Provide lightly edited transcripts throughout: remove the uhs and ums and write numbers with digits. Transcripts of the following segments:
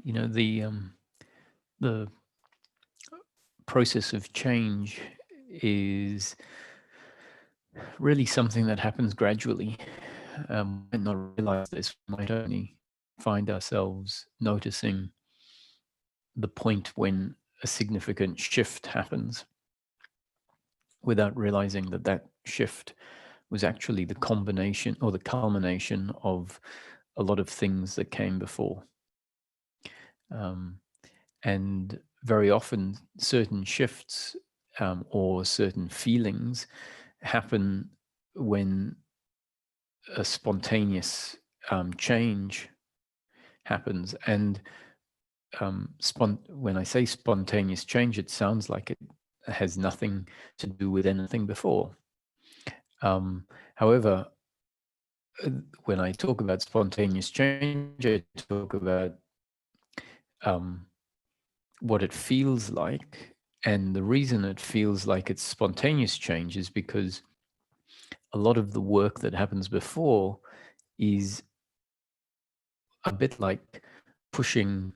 You know, the process of change is really something that happens gradually. We might not realize this. We might only find ourselves noticing the point when a significant shift happens without realizing that that shift was actually the combination or the culmination of a lot of things that came before. Um, and very often, certain shifts or certain feelings happen when a spontaneous change happens. And when I say spontaneous change, it sounds like it has nothing to do with anything before. However, when I talk about spontaneous change, I talk about what it feels like. And the reason it feels like it's spontaneous change is because a lot of the work that happens before is a bit like pushing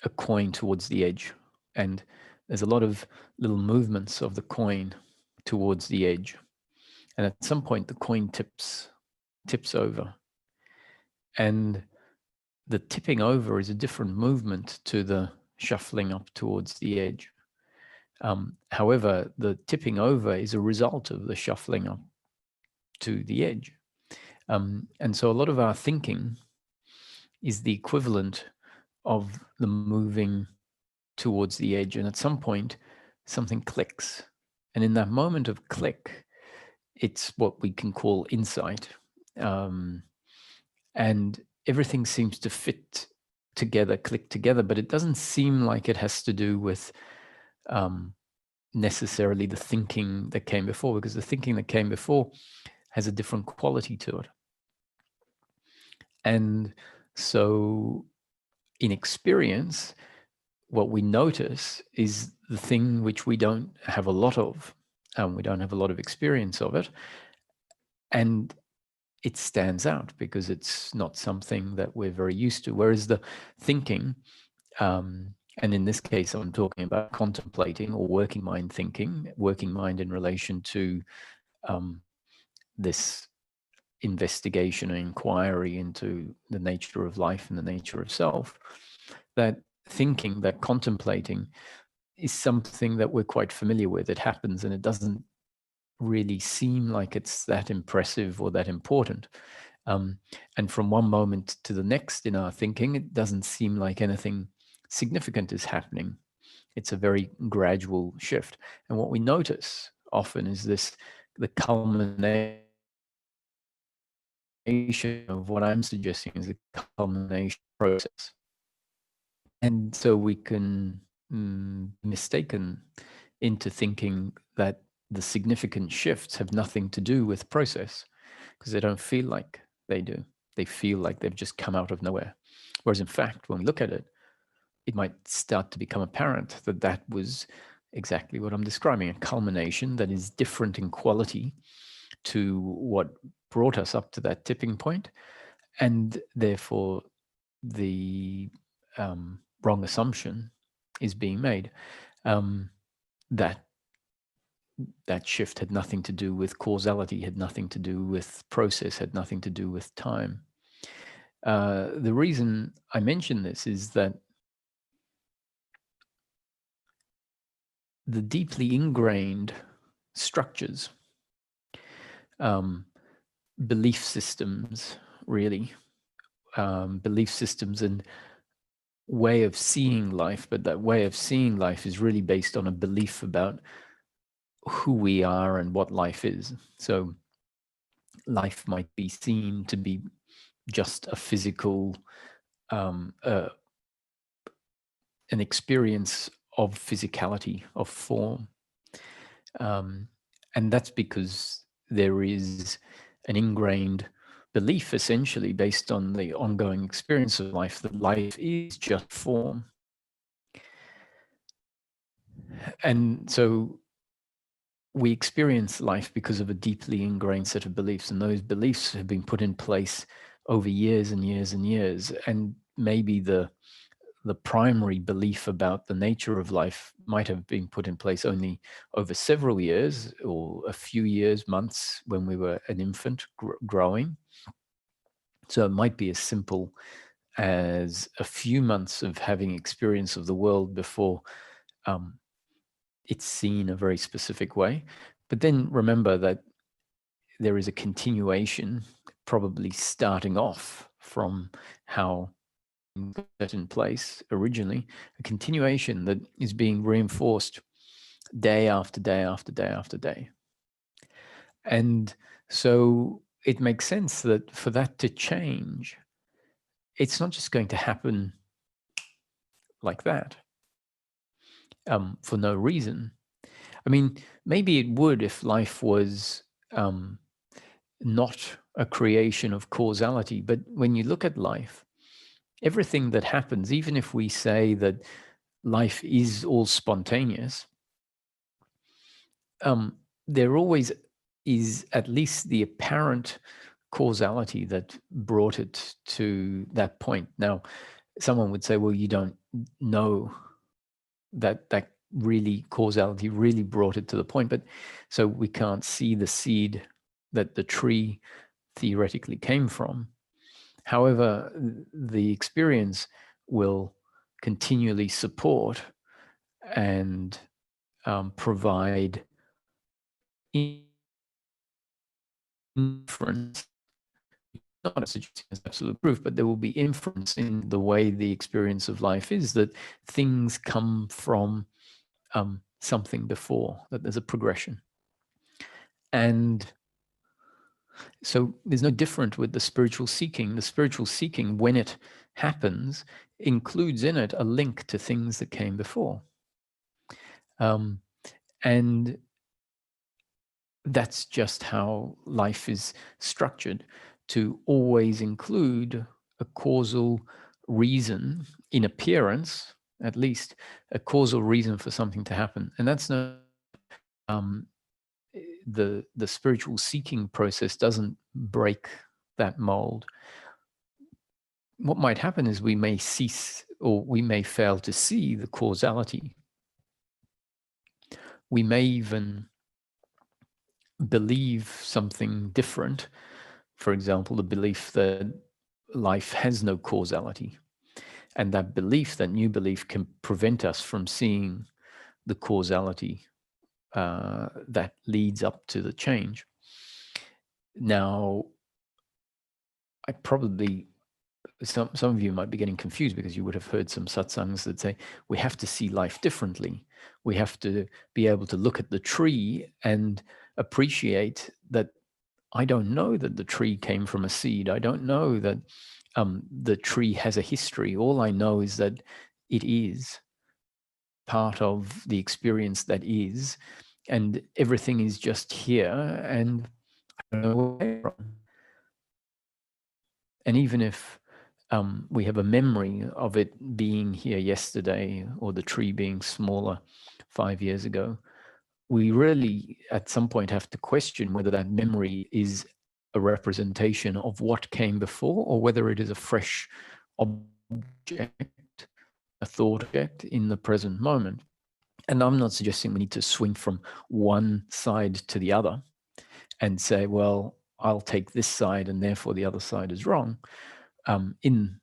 a coin towards the edge. And there's a lot of little movements of the coin towards the edge. And at some point, the coin tips over. And the tipping over is a different movement to the shuffling up towards the edge. However, the tipping over is a result of the shuffling up to the edge. And so a lot of our thinking is the equivalent of the moving towards the edge. And at some point, something clicks. And in that moment of click, it's what we can call insight. And everything seems to fit together, click together, but it doesn't seem like it has to do with necessarily the thinking that came before, because the thinking that came before has a different quality to it. And so in experience, what we notice is the thing which we don't have a lot of. We don't have a lot of experience of it. And it stands out because it's not something that we're very used to. Whereas the thinking, and in this case, I'm talking about contemplating or working mind thinking, working mind in relation to this investigation and inquiry into the nature of life and the nature of self, that thinking, that contemplating is something that we're quite familiar with. It happens and it doesn't really seem like it's that impressive or that important. And from one moment to the next in our thinking, it doesn't seem like anything significant is happening. It's a very gradual shift. And what we notice often is the culmination of what I'm suggesting is the culmination process. And so we can mistaken into thinking that the significant shifts have nothing to do with process, because they don't feel like they do. They feel like they've just come out of nowhere. Whereas in fact, when we look at it, it might start to become apparent that that was exactly what I'm describing, a culmination that is different in quality to what brought us up to that tipping point, and therefore the wrong assumption is being made, that that shift had nothing to do with causality, had nothing to do with process, had nothing to do with time. The reason I mention this is that the deeply ingrained structures, belief systems, really, belief systems and way of seeing life, but that way of seeing life is really based on a belief about who we are and what life is. So life might be seen to be just a physical, an experience of physicality, of form. And that's because there is an ingrained belief, essentially, based on the ongoing experience of life, that life is just form. And so we experience life because of a deeply ingrained set of beliefs, and those beliefs have been put in place over years and years and years. And maybe the the primary belief about the nature of life might have been put in place only over several years or a few years, months, when we were an infant growing. So it might be as simple as a few months of having experience of the world before it's seen a very specific way. But then remember that there is a continuation, probably starting off from how set in place originally, a continuation that is being reinforced day after day after day after day. And so it makes sense that for that to change, it's not just going to happen like that for no reason. I mean, maybe it would if life was not a creation of causality. But when you look at life, everything that happens, even if we say that life is all spontaneous, there always is at least the apparent causality that brought it to that point. Now, someone would say, well, you don't know that really causality really brought it to the point. But so we can't see the seed that the tree theoretically came from. However, the experience will continually support and provide inference, not suggesting as absolute proof, but there will be inference in the way the experience of life is, that things come from something before, that there's a progression. And so there's no different with the spiritual seeking. The spiritual seeking, when it happens, includes in it a link to things that came before. And that's just how life is structured, to always include a causal reason, in appearance at least, a causal reason for something to happen. And that's no the spiritual seeking process doesn't break that mold. What might happen is we may cease, or we may fail to see the causality. We may even believe something different. For example, the belief that life has no causality. And that belief, that new belief, can prevent us from seeing the causality that leads up to the change. Now, I probably, some of you might be getting confused because you would have heard some satsangs that say, we have to see life differently. We have to be able to look at the tree and appreciate that I don't know that the tree came from a seed. I don't know that the tree has a history. All I know is that it is part of the experience that is, and everything is just here, and I don't know where it came from. And even if we have a memory of it being here yesterday, or the tree being smaller 5 years ago, we really at some point have to question whether that memory is a representation of what came before, or whether it is a fresh object, a thought object in the present moment. And I'm not suggesting we need to swing from one side to the other and say, well, I'll take this side and therefore the other side is wrong. In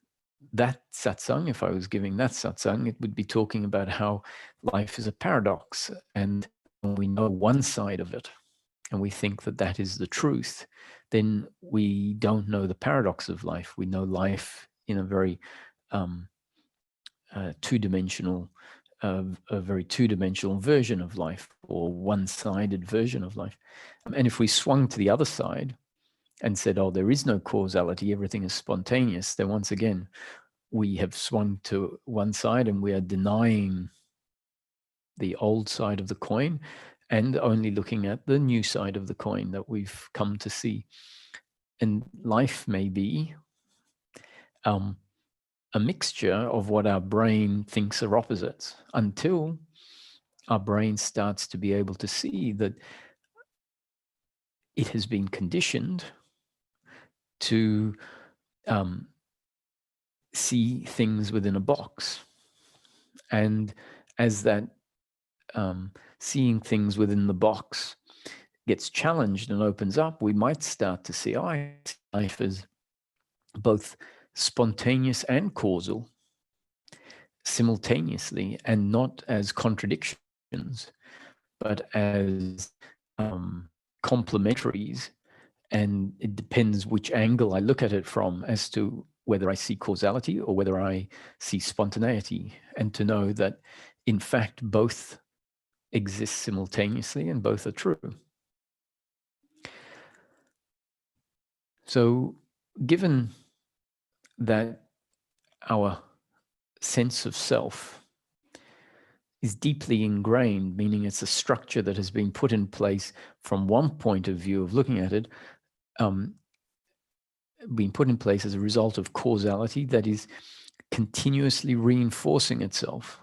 that satsang, if I was giving that satsang, it would be talking about how life is a paradox. And when we know one side of it and we think that that is the truth, then we don't know the paradox of life. We know life in a very two-dimensional, a very two-dimensional version of life, or one-sided version of life. And if we swung to the other side and said, oh, there is no causality, everything is spontaneous, then once again, we have swung to one side and we are denying the old side of the coin and only looking at the new side of the coin that we've come to see. And life may be a mixture of what our brain thinks are opposites, until our brain starts to be able to see that it has been conditioned to see things within a box. And as that seeing things within the box gets challenged and opens up, we might start to see, I see life as both spontaneous and causal simultaneously, and not as contradictions, but as complementaries. And it depends which angle I look at it from as to whether I see causality or whether I see spontaneity, and to know that, in fact, both exist simultaneously and both are true. So, given that our sense of self is deeply ingrained, meaning it's a structure that has been put in place from one point of view of looking at it, being put in place as a result of causality that is continuously reinforcing itself.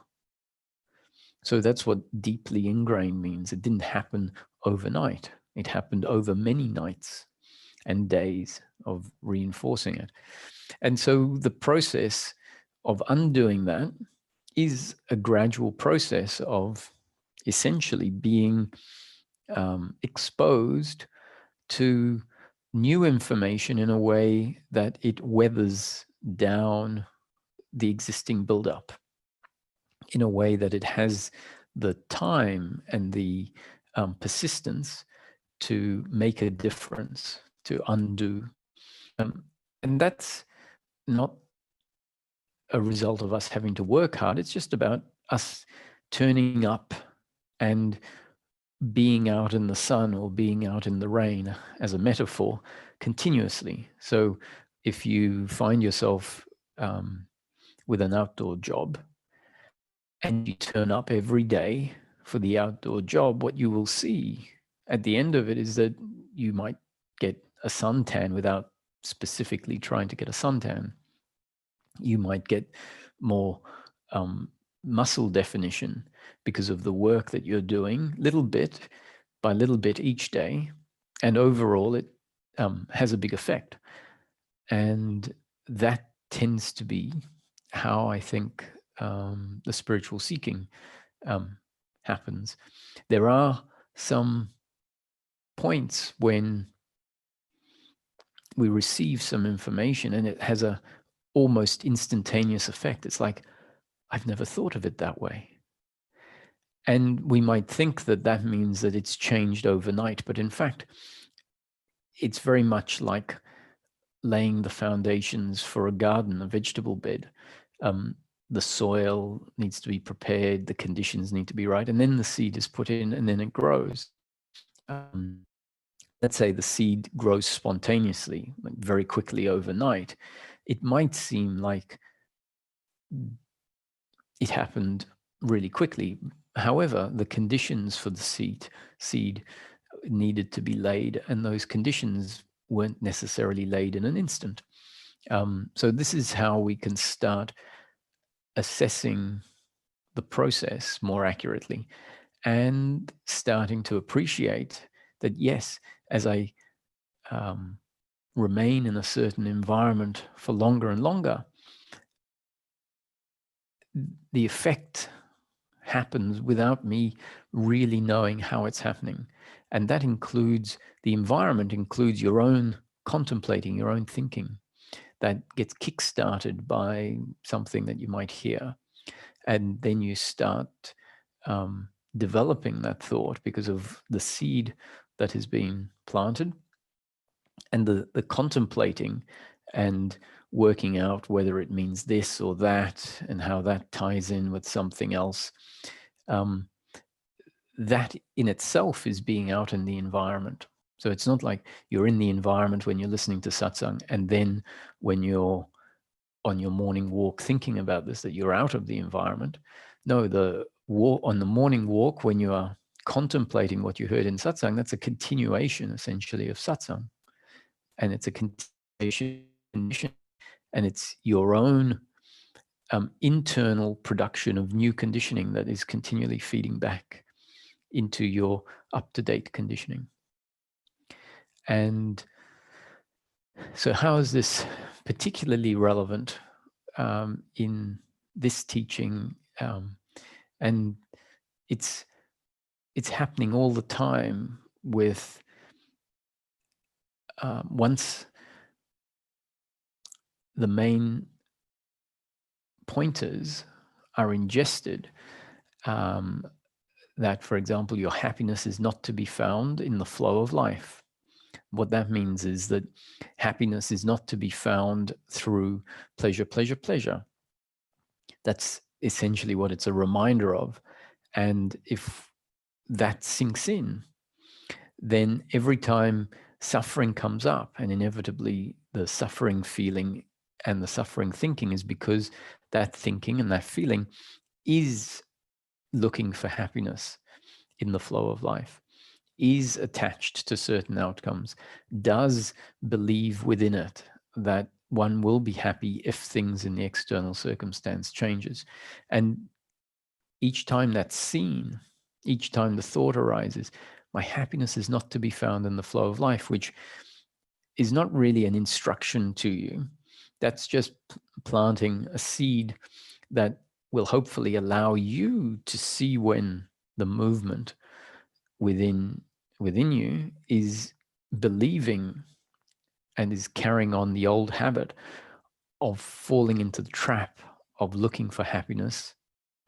So that's what deeply ingrained means. It didn't happen overnight. It happened over many nights and days of reinforcing it. And so the process of undoing that is a gradual process of essentially being exposed to new information in a way that it weathers down the existing buildup, in a way that it has the time and the persistence to make a difference, to undo. And that's not a result of us having to work hard. It's just about us turning up and being out in the sun or being out in the rain, as a metaphor, continuously. So if you find yourself with an outdoor job and you turn up every day for the outdoor job, what you will see at the end of it is that you might get a suntan without specifically trying to get a suntan. You might get more muscle definition because of the work that you're doing, little bit by little bit each day. And overall, it has a big effect. And that tends to be how I think the spiritual seeking happens. There are some points when we receive some information and it has a almost instantaneous effect. It's like, I've never thought of it that way. And we might think that that means that it's changed overnight, but in fact, it's very much like laying the foundations for a garden, a vegetable bed. The soil needs to be prepared, the conditions need to be right, and then the seed is put in and then it grows. Let's say the seed grows spontaneously, like very quickly overnight. It might seem like it happened really quickly. However, the conditions for the seed needed to be laid, and those conditions weren't necessarily laid in an instant. So this is how we can start assessing the process more accurately and starting to appreciate that, yes, as I remain in a certain environment for longer and longer, the effect happens without me really knowing how it's happening. And that includes, the environment includes your own contemplating, your own thinking, that gets kickstarted by something that you might hear. And then you start developing that thought because of the seed that has been planted, and the contemplating and working out whether it means this or that and how that ties in with something else. That in itself is being out in the environment. So it's not like you're in the environment when you're listening to satsang, and then when you're on your morning walk thinking about this, that you're out of the environment. No, the walk, on the morning walk, when you are contemplating what you heard in satsang, that's a continuation essentially of satsang. And it's a continuation, and it's your own internal production of new conditioning that is continually feeding back into your up-to-date conditioning. And so how is this particularly relevant in this teaching And it's happening all the time with once the main pointers are ingested, that, for example, your happiness is not to be found in the flow of life. What that means is that happiness is not to be found through pleasure, pleasure, pleasure. That's essentially what it's a reminder of. And if that sinks in, then every time suffering comes up, and inevitably the suffering feeling and the suffering thinking is because that thinking and that feeling is looking for happiness in the flow of life, is attached to certain outcomes, does believe within it that one will be happy if things in the external circumstance changes. And each time that's seen, each time the thought arises, my happiness is not to be found in the flow of life, which is not really an instruction to you. That's just planting a seed that will hopefully allow you to see when the movement within you is believing and is carrying on the old habit of falling into the trap of looking for happiness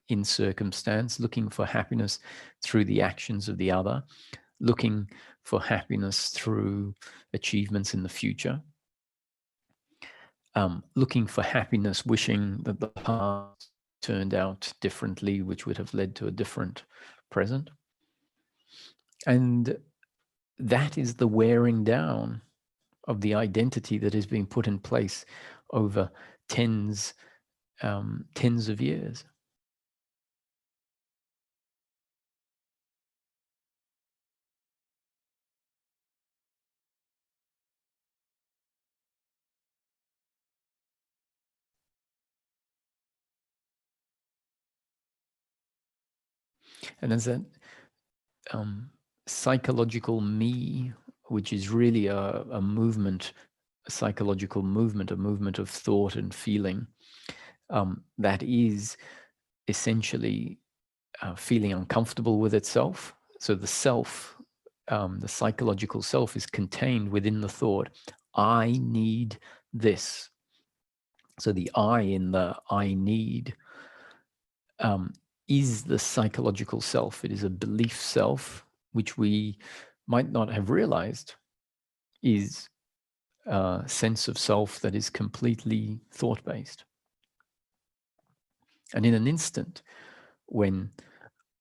in circumstance, looking for happiness through the actions of the other, looking for happiness through achievements in the future, looking for happiness, wishing that the past turned out differently, which would have led to a different present. And that is the wearing down of the identity that has been put in place over tens of years. And as that psychological me, which is really a movement, a psychological movement, a movement of thought and feeling, that is essentially feeling uncomfortable with itself. So the self, the psychological self, is contained within the thought, I need this. So the I in the I need is the psychological self. It is a belief self, which we might not have realized is a sense of self that is completely thought-based. And in an instant, when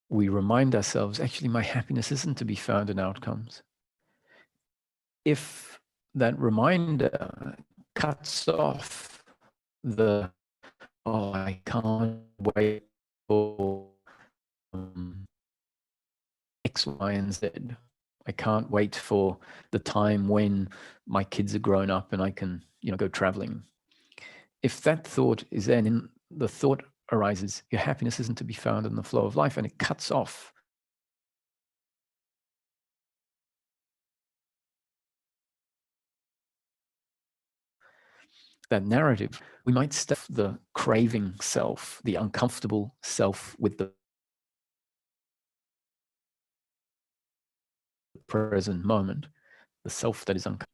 we remind ourselves, actually, my happiness isn't to be found in outcomes. If that reminder cuts off the, oh, I can't wait for X, Y, and Z. I can't wait for the time when my kids are grown up and I can, go traveling. If that thought is there, and the thought arises, your happiness isn't to be found in the flow of life, and it cuts off that narrative, we might stuff the craving self, the uncomfortable self, with the present moment, the self that is uncomfortable.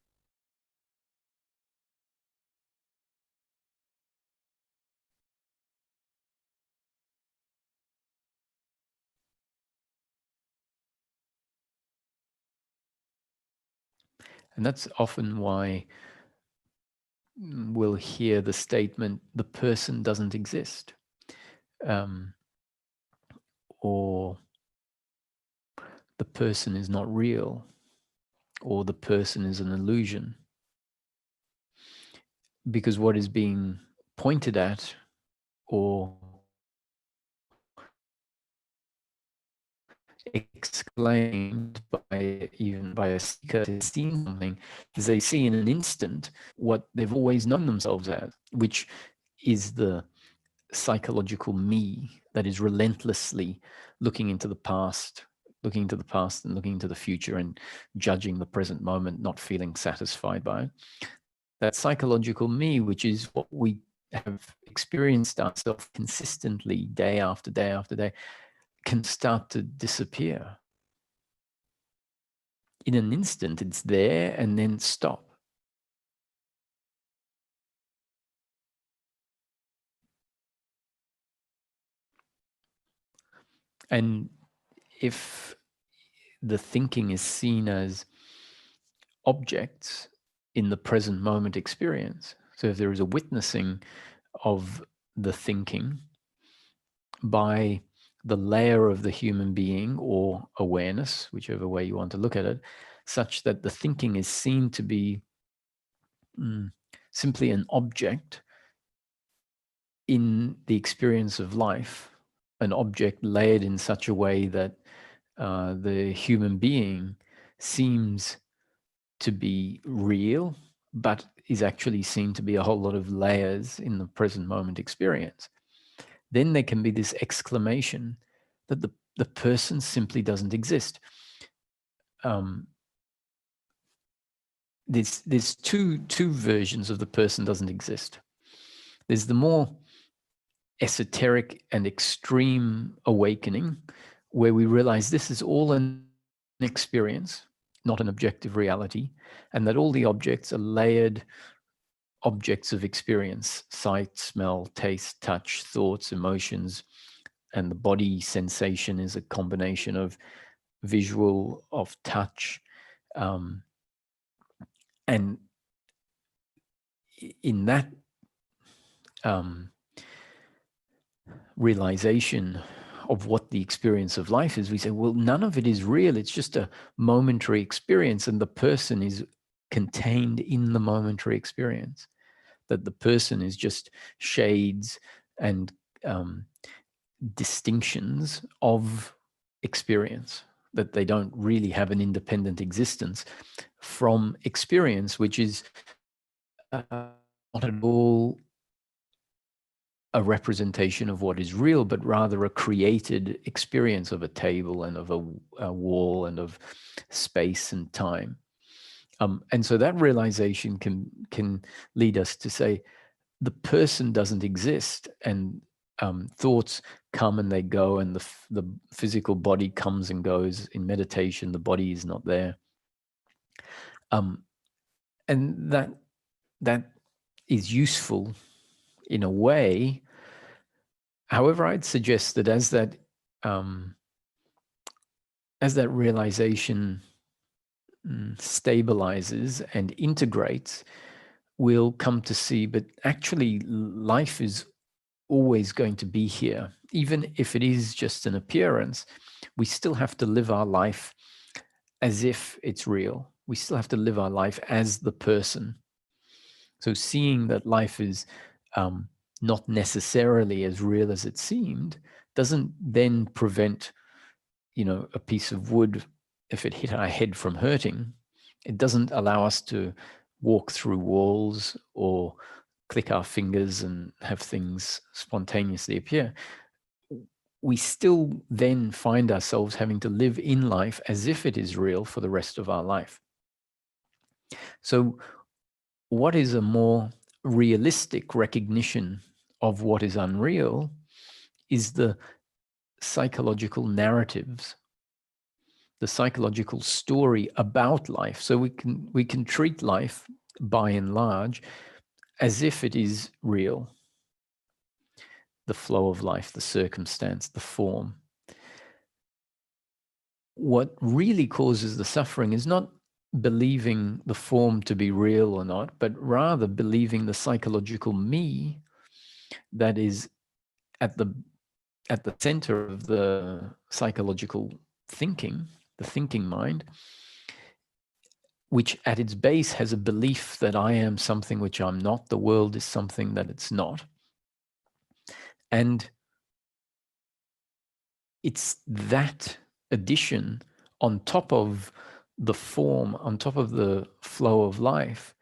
And that's often why we'll hear the statement, the person doesn't exist, or the person is not real, or the person is an illusion. Because what is being pointed at or exclaimed by a seeker who's seen something, is they see in an instant what they've always known themselves as, which is the psychological me that is relentlessly looking into the past and looking into the future and judging the present moment, not feeling satisfied by it. That psychological me, which is what we have experienced ourselves consistently day after day after day can start to disappear. In an instant, it's there and then stop. And if the thinking is seen as objects in the present moment experience, so if there is a witnessing of the thinking by the layer of the human being or awareness, whichever way you want to look at it, such that the thinking is seen to be simply an object in the experience of life, an object layered in such a way that the human being seems to be real, but is actually seen to be a whole lot of layers in the present moment experience. Then there can be this exclamation that the person simply doesn't exist. There's two versions of the person doesn't exist. There's the more esoteric and extreme awakening, where we realize this is all an experience, not an objective reality, and that all the objects are layered objects of experience: sight, smell, taste, touch, thoughts, emotions, and the body sensation is a combination of visual, of touch, and in that realization of what the experience of life is, we say, well, none of it is real. It's just a momentary experience, and the person is contained in the momentary experience. That the person is just shades and distinctions of experience, that they don't really have an independent existence from experience, which is not at all a representation of what is real, but rather a created experience of a table and of a wall and of space and time. And so that realization can lead us to say the person doesn't exist, and thoughts come and they go, and the physical body comes and goes. In meditation, the body is not there, and that is useful in a way. However, I'd suggest that as that realization stabilizes and integrates, we'll come to see, but actually life is always going to be here. Even if it is just an appearance, we still have to live our life as if it's real. We still have to live our life as the person. So seeing that life is not necessarily as real as it seemed doesn't then prevent, a piece of wood, if it hit our head, from hurting. It doesn't allow us to walk through walls or click our fingers and have things spontaneously appear. We still then find ourselves having to live in life as if it is real for the rest of our life. So what is a more realistic recognition of what is unreal is the psychological narratives, the psychological story about life. So we can treat life by and large as if it is real. The flow of life, the circumstance, the form. What really causes the suffering is not believing the form to be real or not, but rather believing the psychological me that is at the center of the psychological thinking, the thinking mind, which at its base has a belief that I am something which I'm not, the world is something that it's not. And it's that addition on top of the form, on top of the flow of life,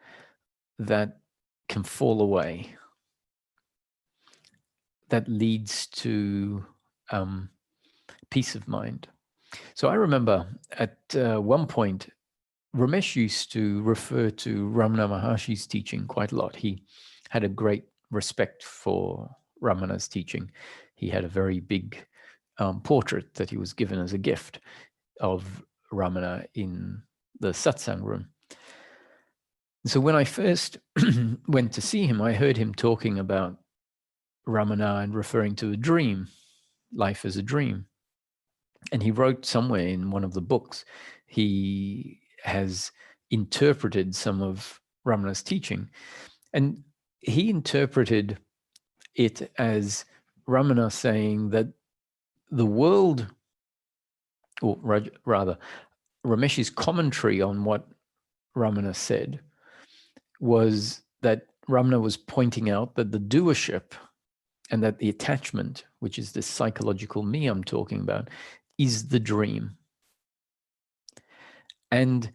that can fall away. That leads to peace of mind. So I remember at one point, Ramesh used to refer to Ramana Maharshi's teaching quite a lot. He had a great respect for Ramana's teaching. He had a very big portrait that he was given as a gift of Ramana in the Satsang room. So when I first went to see him, I heard him talking about Ramana and referring to a dream, life as a dream. And he wrote somewhere in one of the books, he has interpreted some of Ramana's teaching. And he interpreted it as Ramana saying that the world, or rather, Ramesh's commentary on what Ramana said was that Ramana was pointing out that the doership and that the attachment, which is this psychological me I'm talking about, is the dream. And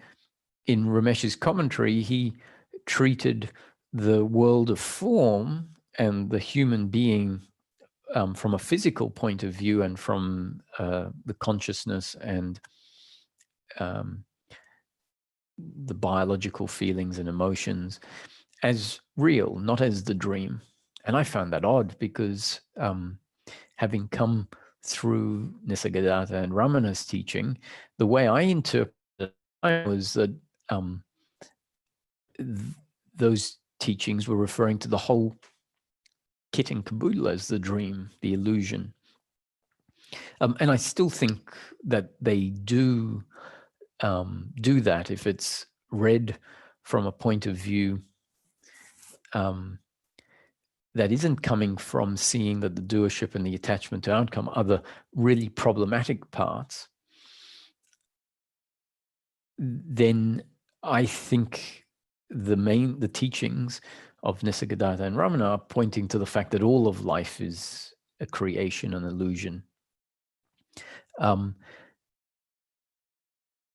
in Ramesh's commentary, he treated the world of form and the human being from a physical point of view and from the consciousness and the biological feelings and emotions as real, not as the dream. And I found that odd because having come through Nisargadatta and Ramana's teaching, the way I interpreted it was that those teachings were referring to the whole kit and caboodle as the dream, the illusion. And I still think that they do that if it's read from a point of view that isn't coming from seeing that the doership and the attachment to outcome are the really problematic parts. Then I think the teachings of Nisargadatta and Ramana are pointing to the fact that all of life is a creation, an illusion.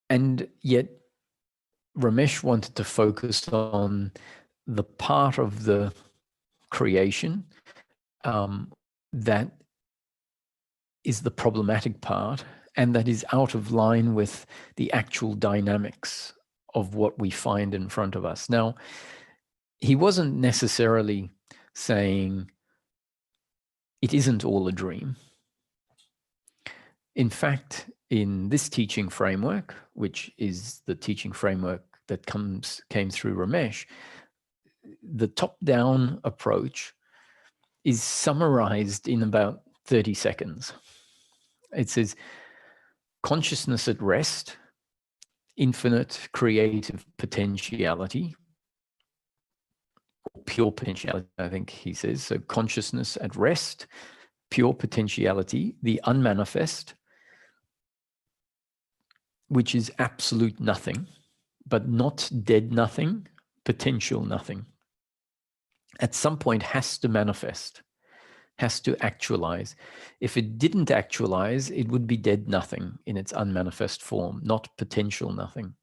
And yet Ramesh wanted to focus on the part of the creation that is the problematic part and that is out of line with the actual dynamics of what we find in front of us. Now, he wasn't necessarily saying it isn't all a dream. In fact, in this teaching framework, which is the teaching framework that came through Ramesh, the top-down approach is summarized in about 30 seconds. It says, consciousness at rest, infinite creative potentiality, pure potentiality, I think he says. So consciousness at rest, pure potentiality, the unmanifest, which is absolute nothing, but not dead nothing, potential nothing. At some point has to manifest, has to actualize. If it didn't actualize, it would be dead nothing in its unmanifest form, not potential nothing.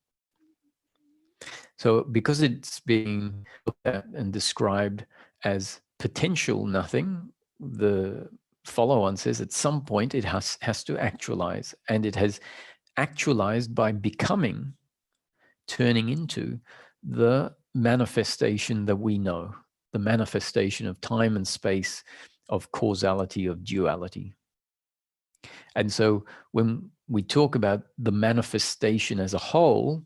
So because it's being looked at and described as potential nothing, the follow-on says at some point it has to actualize, and it has actualized by becoming, turning into the manifestation that we know, the manifestation of time and space, of causality, of duality. And so when we talk about the manifestation as a whole,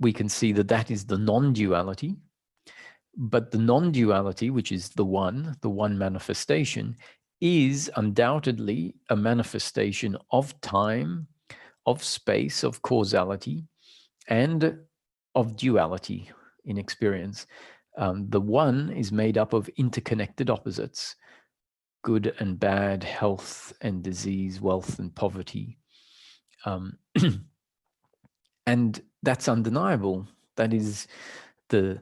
we can see that that is the non-duality. But the non-duality, which is the one manifestation, is undoubtedly a manifestation of time, of space, of causality, and of duality in experience. The one is made up of interconnected opposites, good and bad, health and disease, wealth and poverty. And that's undeniable. That is the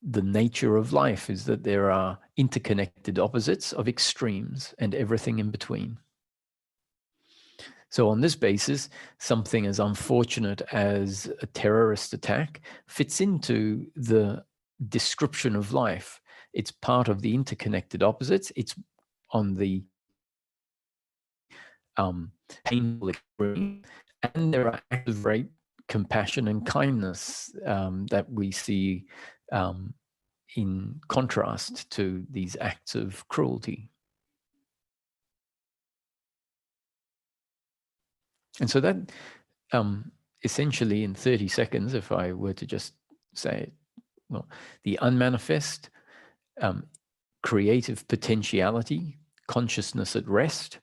nature of life, is that there are interconnected opposites of extremes and everything in between. So on this basis, something as unfortunate as a terrorist attack fits into the description of life. It's part of the interconnected opposites. It's on the painful extreme, and there are acts of great compassion and kindness that we see in contrast to these acts of cruelty. And so that essentially in 30 seconds, if I were to just say it, well, the unmanifest, creative potentiality, consciousness at rest,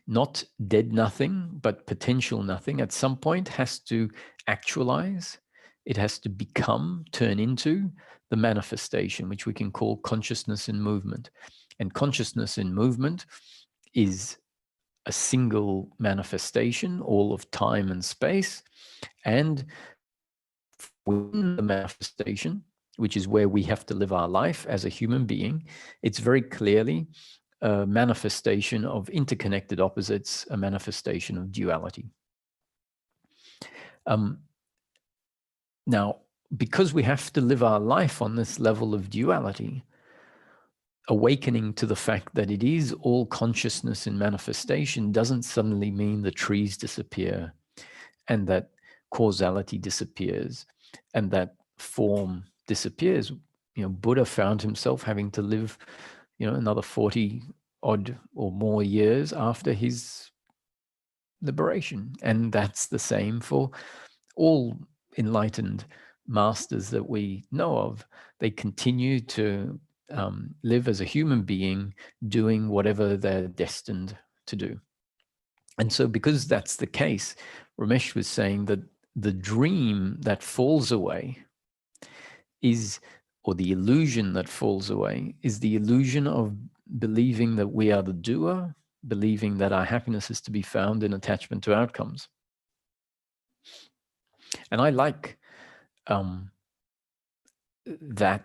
not dead nothing, but potential nothing, at some point has to actualize. It has to become, turn into the manifestation, which we can call consciousness in movement. And consciousness in movement is a single manifestation, all of time and space. And within the manifestation, which is where we have to live our life as a human being, it's very clearly a manifestation of interconnected opposites, a manifestation of duality. Now, because we have to live our life on this level of duality, awakening to the fact that it is all consciousness in manifestation doesn't suddenly mean the trees disappear and that causality disappears and that form disappears. Buddha found himself having to live, another 40 odd or more years after his liberation. And that's the same for all enlightened masters that we know of. They continue to live as a human being, doing whatever they're destined to do. And so because that's the case, Ramesh was saying that the dream that falls away is, or the illusion that falls away, is the illusion of believing that we are the doer, believing that our happiness is to be found in attachment to outcomes. And I like that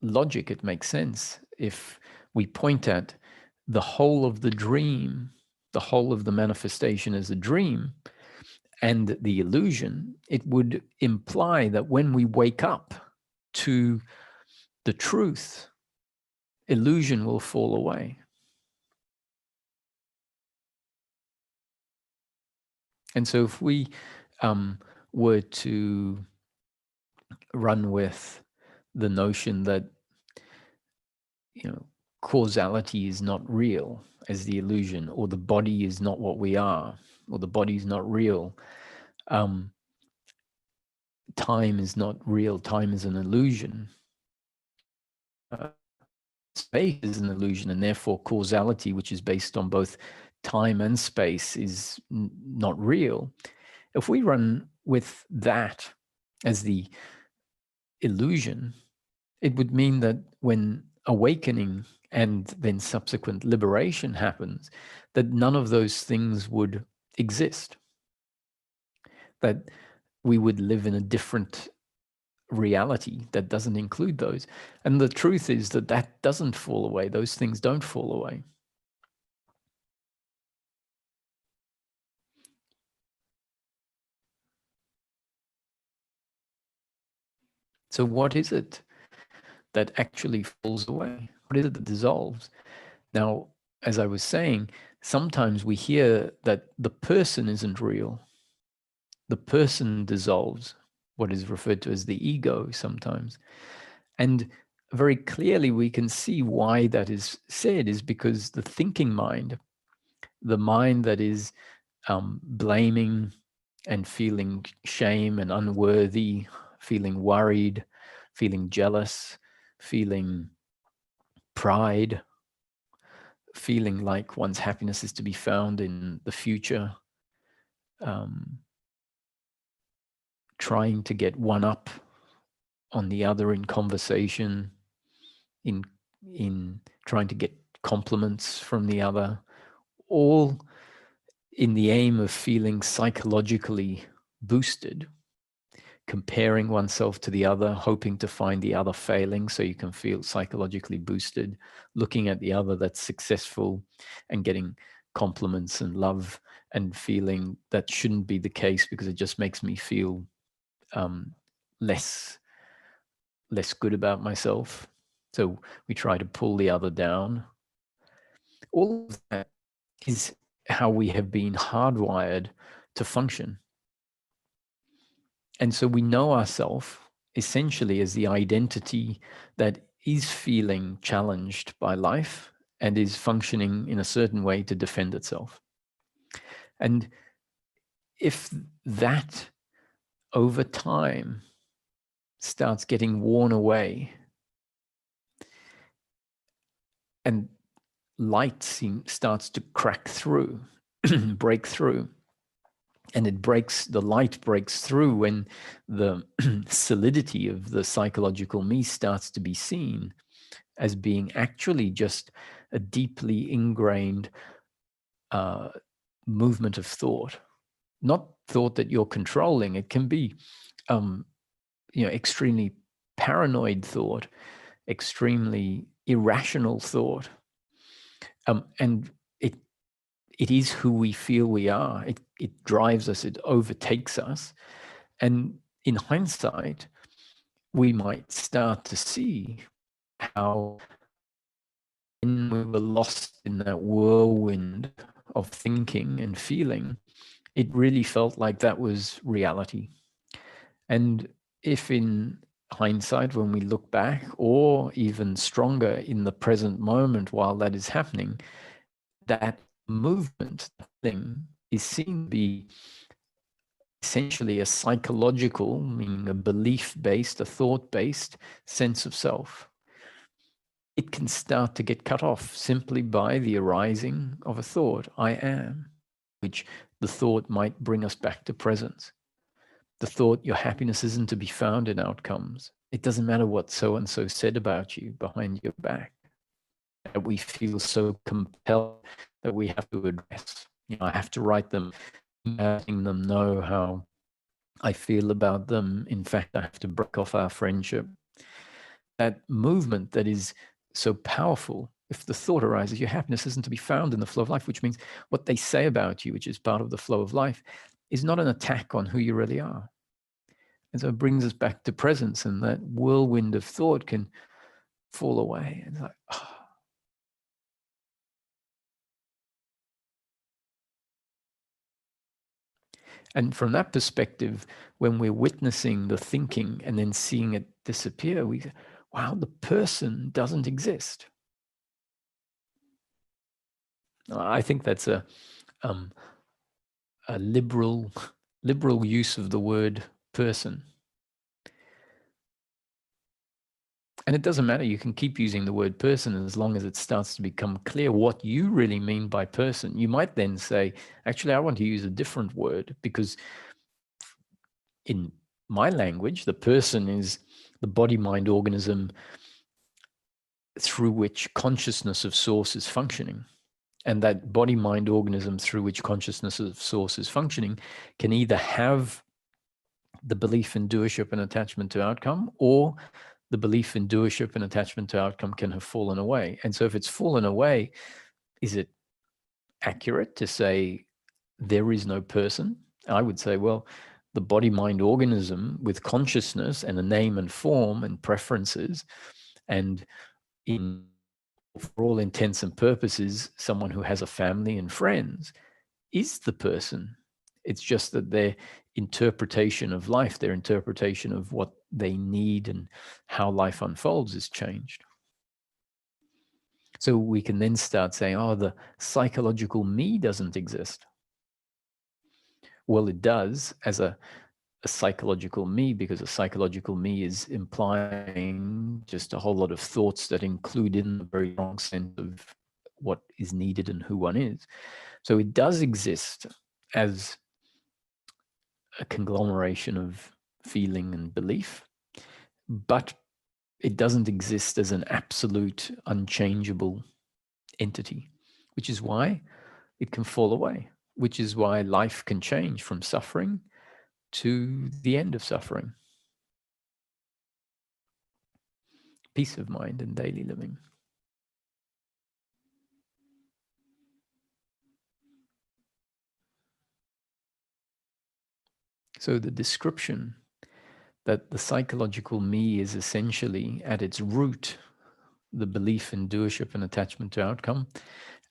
logic. It makes sense. If we point at the whole of the dream, the whole of the manifestation as a dream, and the illusion, it would imply that when we wake up to the truth, illusion will fall away. And so if we were to run with the notion that, causality is not real as the illusion, or the body is not what we are, or the body is not real, time is not real, time is an illusion, space is an illusion, and therefore causality, which is based on both time and space, is not real. If we run with that as the illusion, it would mean that when awakening and then subsequent liberation happens, that none of those things would exist, that we would live in a different reality that doesn't include those. And the truth is that that doesn't fall away. Those things don't fall away. So what is it that actually falls away? What is it that dissolves? Now, as I was saying, sometimes we hear that the person isn't real. The person dissolves, what is referred to as the ego sometimes. And very clearly we can see why that is said, is because the thinking mind, the mind that is blaming and feeling shame and unworthy, feeling worried, feeling jealous, feeling pride, feeling like one's happiness is to be found in the future, trying to get one up on the other in conversation, in trying to get compliments from the other, all in the aim of feeling psychologically boosted, comparing oneself to the other, hoping to find the other failing so you can feel psychologically boosted, looking at the other that's successful and getting compliments and love and feeling that shouldn't be the case because it just makes me feel less good about myself. So we try to pull the other down. All of that is how we have been hardwired to function. And so we know ourselves essentially as the identity that is feeling challenged by life and is functioning in a certain way to defend itself. And if that over time starts getting worn away and light starts to crack through, break through, and the light breaks through when the solidity of the psychological me starts to be seen as being actually just a deeply ingrained movement of thought, not thought that you're controlling. It can be, extremely paranoid thought, extremely irrational thought, and it is who we feel we are. It drives us, it overtakes us. And in hindsight, we might start to see how when we were lost in that whirlwind of thinking and feeling, it really felt like that was reality. And if in hindsight, when we look back, or even stronger in the present moment while that is happening, that movement thing is seen to be essentially a psychological, meaning a belief-based, a thought-based sense of self. It can start to get cut off simply by the arising of a thought, I am, which the thought might bring us back to presence. The thought, your happiness isn't to be found in outcomes. It doesn't matter what so-and-so said about you behind your back. That we feel so compelled that we have to address. I have to write them, letting them know how I feel about them. In fact, I have to break off our friendship. That movement that is so powerful, if the thought arises, your happiness isn't to be found in the flow of life, which means what they say about you, which is part of the flow of life, is not an attack on who you really are. And so it brings us back to presence, and that whirlwind of thought can fall away. And it's like, oh. And from that perspective, when we're witnessing the thinking and then seeing it disappear, we go, wow, the person doesn't exist. I think that's a liberal use of the word person. And it doesn't matter, you can keep using the word person as long as it starts to become clear what you really mean by person. You might then say, actually, I want to use a different word, because in my language, the person is the body-mind organism through which consciousness of source is functioning. And that body-mind organism through which consciousness of source is functioning can either have the belief in doership and attachment to outcome, or the belief in doership and attachment to outcome can have fallen away. And so if it's fallen away, is it accurate to say there is no person? I would say, well, the body-mind organism with consciousness and a name and form and preferences, and for all intents and purposes, someone who has a family and friends, is the person. It's just that their interpretation of life, their interpretation of what they need and how life unfolds is changed. So we can then start saying, oh, the psychological me doesn't exist. Well, it does as a psychological me, because a psychological me is implying just a whole lot of thoughts that include in a very strong sense of what is needed and who one is. So it does exist as a conglomeration of feeling and belief, but it doesn't exist as an absolute, unchangeable entity, which is why it can fall away, which is why life can change from suffering to the end of suffering. Peace of mind in daily living. So the description that the psychological me is essentially at its root the belief in doership and attachment to outcome,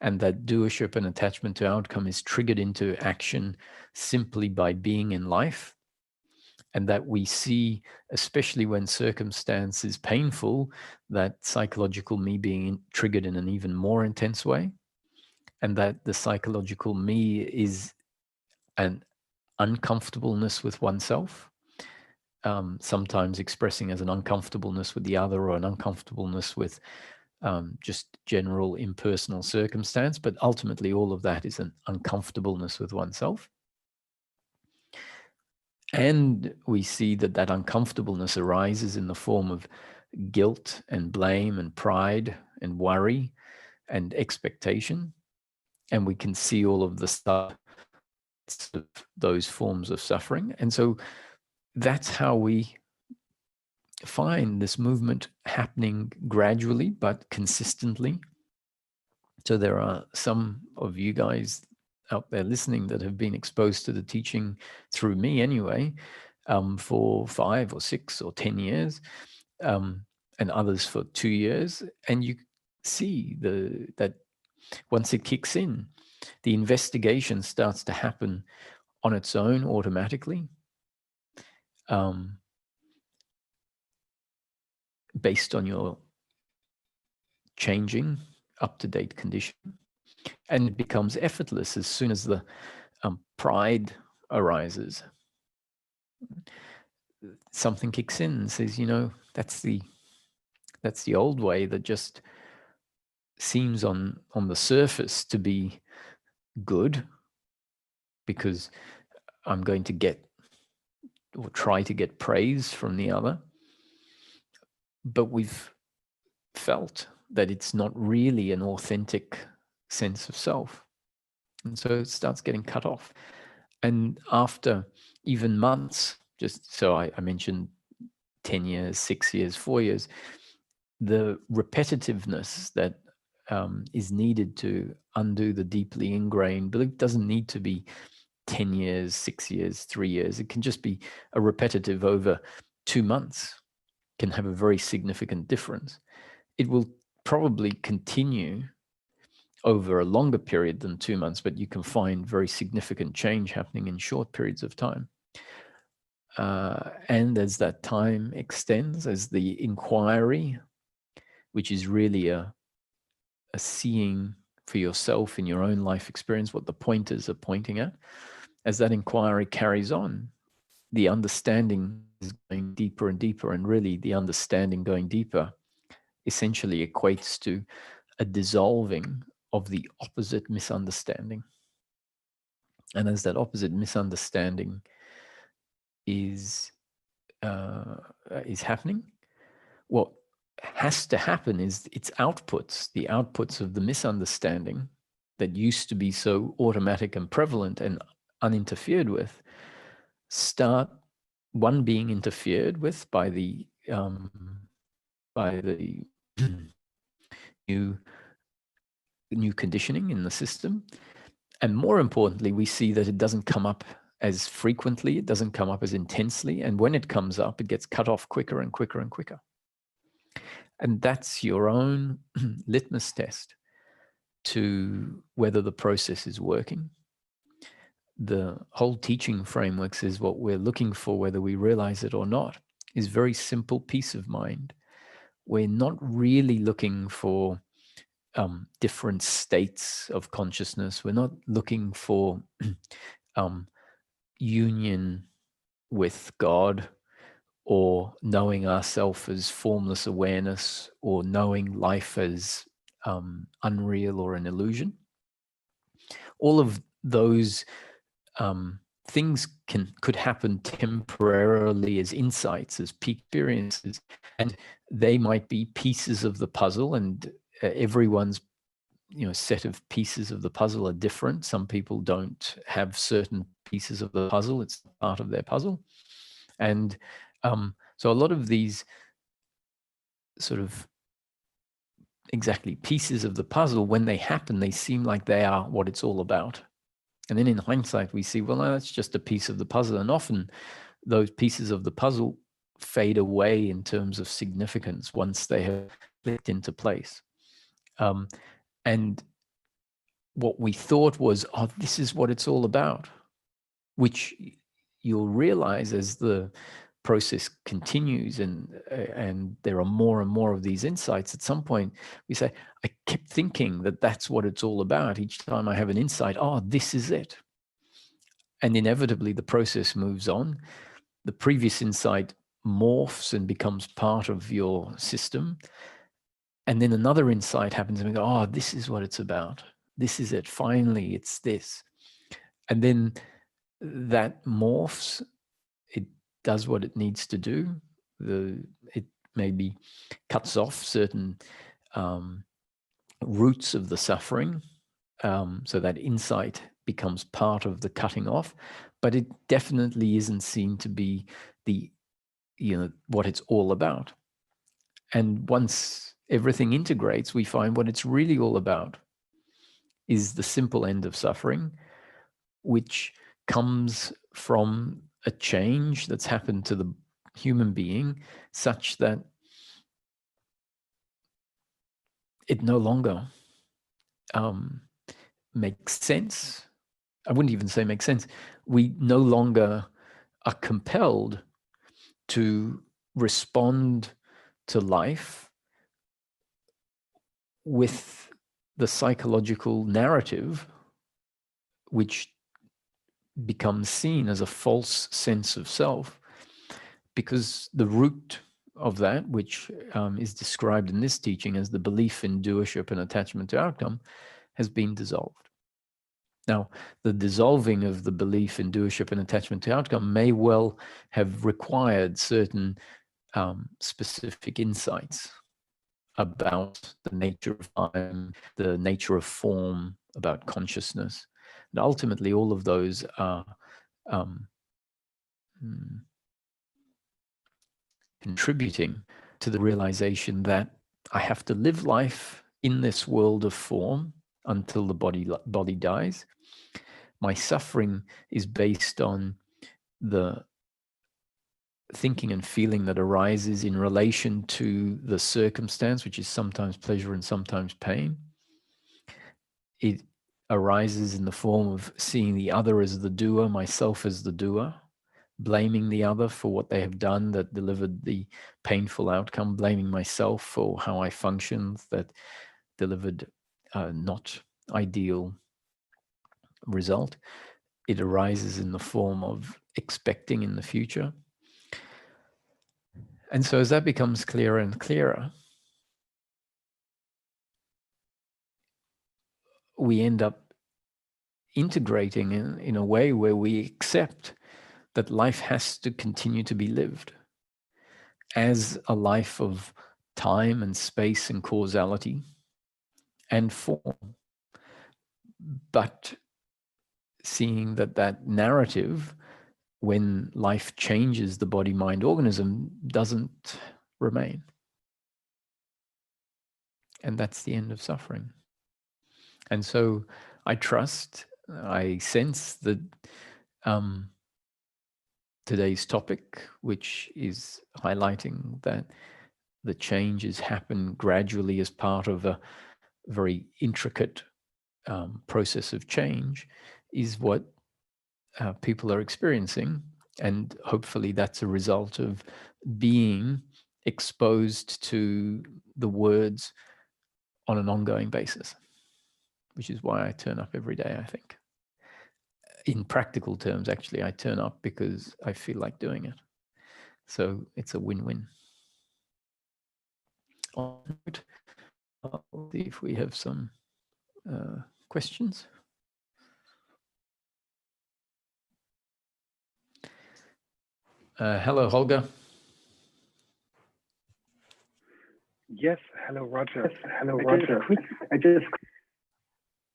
and that doership and attachment to outcome is triggered into action simply by being in life, and that we see, especially when circumstance is painful, that psychological me being triggered in an even more intense way, and that the psychological me is an uncomfortableness with oneself, sometimes expressing as an uncomfortableness with the other or an uncomfortableness with just general impersonal circumstance, but ultimately all of that is an uncomfortableness with oneself. And we see that that uncomfortableness arises in the form of guilt and blame and pride and worry and expectation. And we can see all of the stuff of those forms of suffering. And so that's how we find this movement happening gradually but consistently. So there are some of you guys out there listening that have been exposed to the teaching through me anyway, for 5 or 6 or 10 years, and others for 2 years. And you see that once it kicks in, the investigation starts to happen on its own automatically, based on your changing, up-to-date condition. And it becomes effortless as soon as the pride arises. Something kicks in and says, that's the old way that just seems on the surface to be good, because I'm going to get or try to get praise from the other. But we've felt that it's not really an authentic sense of self. And so it starts getting cut off. And after even months, just so I mentioned 10 years, 6 years, 4 years, the repetitiveness that is needed to undo the deeply ingrained belief doesn't need to be 10 years, 6 years, 3 years. It can just be a repetitive over 2 months, can have a very significant difference. It will probably continue over a longer period than 2 months, but you can find very significant change happening in short periods of time. And as that time extends, as the inquiry, which is really a seeing for yourself in your own life experience, what the pointers are pointing at, as that inquiry carries on, the understanding is going deeper and deeper, and really the understanding going deeper essentially equates to a dissolving of the opposite misunderstanding. And as that opposite misunderstanding is happening, what has to happen is its outputs, the outputs of the misunderstanding that used to be so automatic and prevalent and uninterfered with, start one being interfered with by the new conditioning in the system. And more importantly, we see that it doesn't come up as frequently, it doesn't come up as intensely, and when it comes up, it gets cut off quicker and quicker and quicker. And that's your own litmus test to whether the process is working. The whole teaching framework says what we're looking for, whether we realize it or not, is very simple peace of mind. We're not really looking for different states of consciousness. We're not looking for union with God, or knowing ourself as formless awareness, or knowing life as unreal or an illusion. All of those things could happen temporarily as insights, as peak experiences, and they might be pieces of the puzzle, and everyone's set of pieces of the puzzle are different. Some people don't have certain pieces of the puzzle. It's part of their puzzle. And so a lot of these sort of exactly pieces of the puzzle, when they happen, they seem like they are what it's all about. And then in hindsight, we see, well, no, that's just a piece of the puzzle. And often those pieces of the puzzle fade away in terms of significance once they have clicked into place. And what we thought was, oh, this is what it's all about, which you'll realize as the process continues and there are more and more of these insights, at some point we say, I kept thinking that that's what it's all about. Each time I have an insight, oh, this is it. And inevitably the process moves on. The previous insight morphs and becomes part of your system. And then another insight happens and we go, oh, this is what it's about. This is it. Finally, it's this. And then that morphs. It does what it needs to do. It maybe cuts off certain roots of the suffering, so that insight becomes part of the cutting off, but it definitely isn't seen to be what it's all about. And once everything integrates, we find what it's really all about is the simple end of suffering, which comes from a change that's happened to the human being such that it no longer makes sense. I wouldn't even say makes sense. We no longer are compelled to respond to life with the psychological narrative, which becomes seen as a false sense of self, because the root of that, which is described in this teaching as the belief in doership and attachment to outcome, has been dissolved. Now, the dissolving of the belief in doership and attachment to outcome may well have required certain specific insights about the nature of time, the nature of form, about consciousness. And ultimately, all of those are contributing to the realization that I have to live life in this world of form until the body dies. My suffering is based on the thinking and feeling that arises in relation to the circumstance, which is sometimes pleasure and sometimes pain. It arises in the form of seeing the other as the doer, myself as the doer, blaming the other for what they have done that delivered the painful outcome, blaming myself for how I functioned that delivered not ideal result. It arises in the form of expecting in the future. And so as that becomes clearer and clearer, we end up integrating in a way where we accept that life has to continue to be lived as a life of time and space and causality and form. But seeing that narrative, when life changes the body-mind organism, doesn't remain. And that's the end of suffering. And so I sense that today's topic, which is highlighting that the changes happen gradually as part of a very intricate process of change, is what people are experiencing. And hopefully that's a result of being exposed to the words on an ongoing basis, which is why I turn up every day, I think. In practical terms, actually, I turn up because I feel like doing it. So it's a win-win. I'll see if we have some questions. Hello, Holger. Yes, hello, Roger. Yes, hello, Roger. I just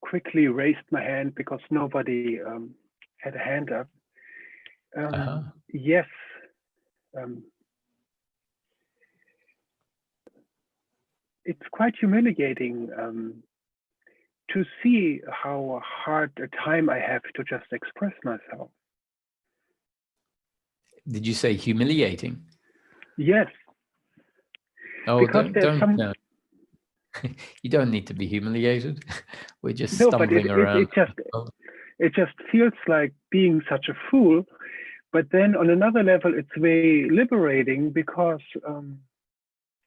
quickly raised my hand because nobody had a hand up. Yes. It's quite humiliating to see how hard a time I have to just express myself. Did you say humiliating? Yes. Oh, don't no. You don't need to be humiliated. We're just stumbling around. It just feels like being such a fool But then on another level, it's very liberating because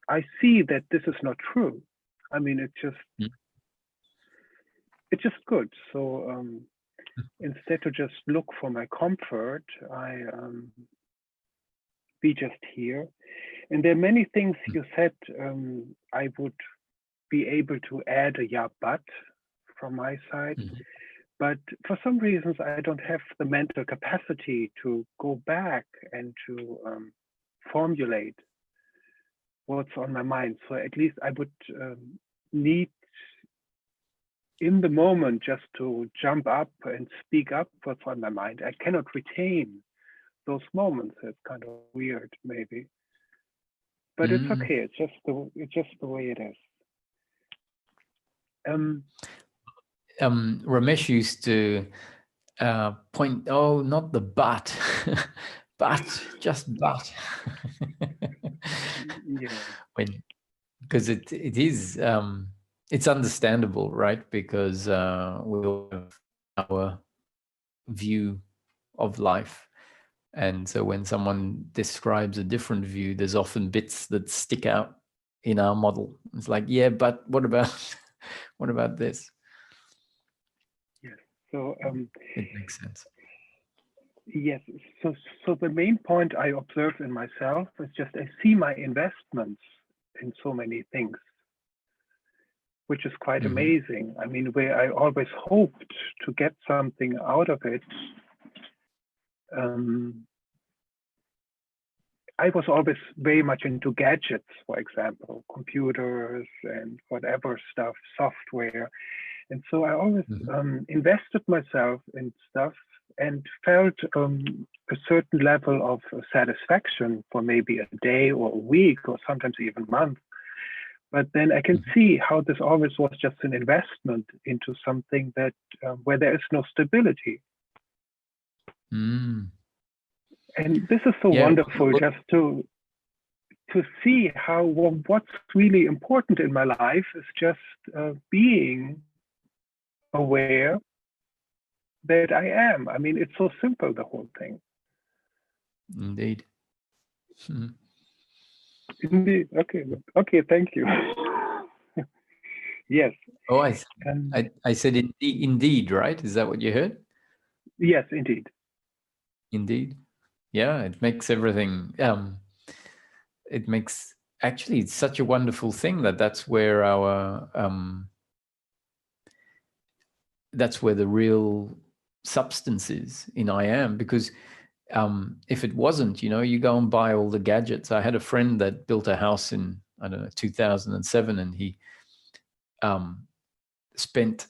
I see that this is not true. I mean, it's just good. So instead to just look for my comfort, I be just here. And there are many things you said I would be able to add a yeah, but from my side. But for some reasons, I don't have the mental capacity to go back and to formulate what's on my mind. So at least I would need in the moment just to jump up and speak up what's on my mind. I cannot retain those moments. It's kind of weird, maybe. But it's okay. It's just the way it is. Ramesh used to point, oh, not the but, just but. Yeah. Because it is, it's understandable, right? Because we all have our view of life. And so when someone describes a different view, there's often bits that stick out in our model. It's like, yeah, but what about what about this? Yes. So it makes sense. Yes. So the main point I observe in myself is just I see my investments in so many things, which is quite amazing. I mean, where I always hoped to get something out of it. I was always very much into gadgets, for example, computers and whatever stuff, software. And so I always invested myself in stuff and felt a certain level of satisfaction for maybe a day or a week or sometimes even a month. But then I can see how this always was just an investment into something that where there is no stability. And this is so wonderful just to see how what's really important in my life is just being aware that I am. I mean, it's so simple, the whole thing. Indeed. Indeed. Okay, thank you. Yes. Oh, I said indeed, right? Is that what you heard? Yes, indeed. Indeed. Yeah, it makes everything, it makes, actually, it's such a wonderful thing that's where our, that's where the real substance is in I am, because if it wasn't, you go and buy all the gadgets. I had a friend that built a house in, I don't know, 2007, and he spent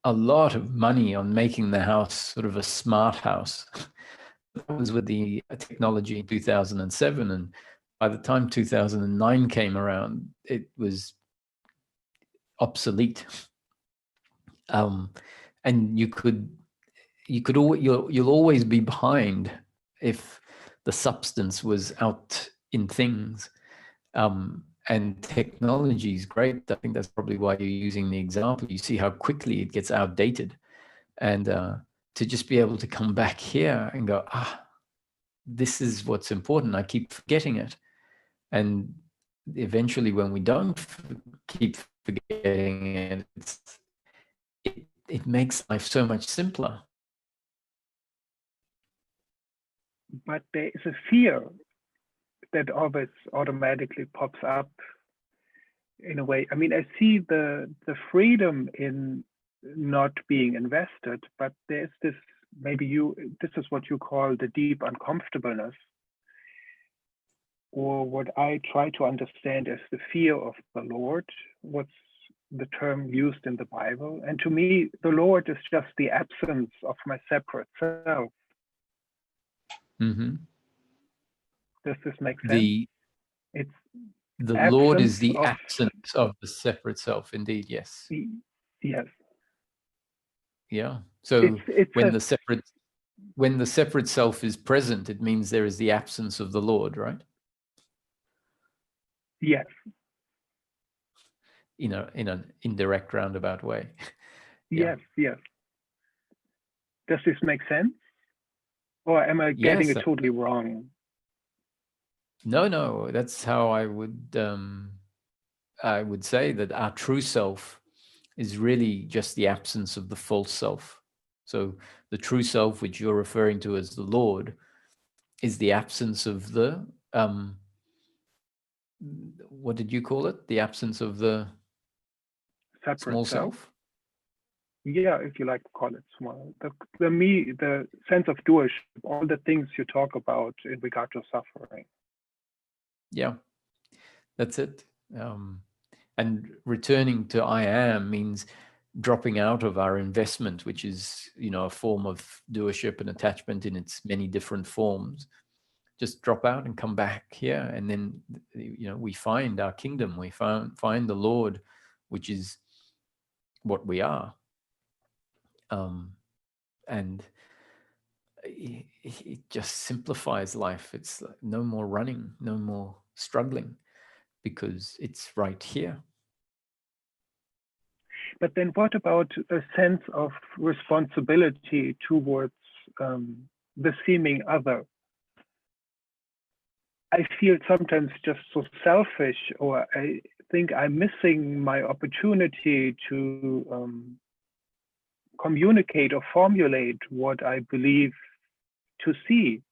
a lot of money on making the house sort of a smart house. That was with the technology in 2007, and by the time 2009 came around, it was obsolete. And you'll always be behind if the substance was out in things. And technology is great. I think that's probably why you're using the example. You see how quickly it gets outdated, and to just be able to come back here and go, this is what's important. I keep forgetting it. And eventually when we don't keep forgetting it, it makes life so much simpler. But there is a fear that always automatically pops up in a way. I mean, I see the freedom in not being invested, but there's this, maybe this is what you call the deep uncomfortableness, or what I try to understand as the fear of the Lord. What's the term used in the Bible? And to me, the Lord is just the absence of my separate self. Does this make sense? It's the Lord is the absence of the separate self. Indeed, yes. Yes. Yeah. So when the separate self is present, it means there is the absence of the Lord, right? Yes. In an indirect, roundabout way. Yes. Yes. Does this make sense? Or am I getting Yes. it totally wrong? No, that's how I would say that our true self is really just the absence of the false self. So the true self, which you're referring to as the Lord, is the absence of the what did you call it? The absence of the Separate small self. self? Yeah, if you like to call it small. The me, the sense of doership, all the things you talk about in regard to suffering. Yeah, that's it. And returning to I am means dropping out of our investment, which is, a form of doership and attachment in its many different forms. Just drop out and come back here, and then we find our kingdom. We find the Lord, which is what we are. And it just simplifies life. It's like no more running, no more struggling, because it's right here. But then what about a sense of responsibility towards the seeming other? I feel sometimes just so selfish, or I think I'm missing my opportunity to communicate or formulate what I believe to see.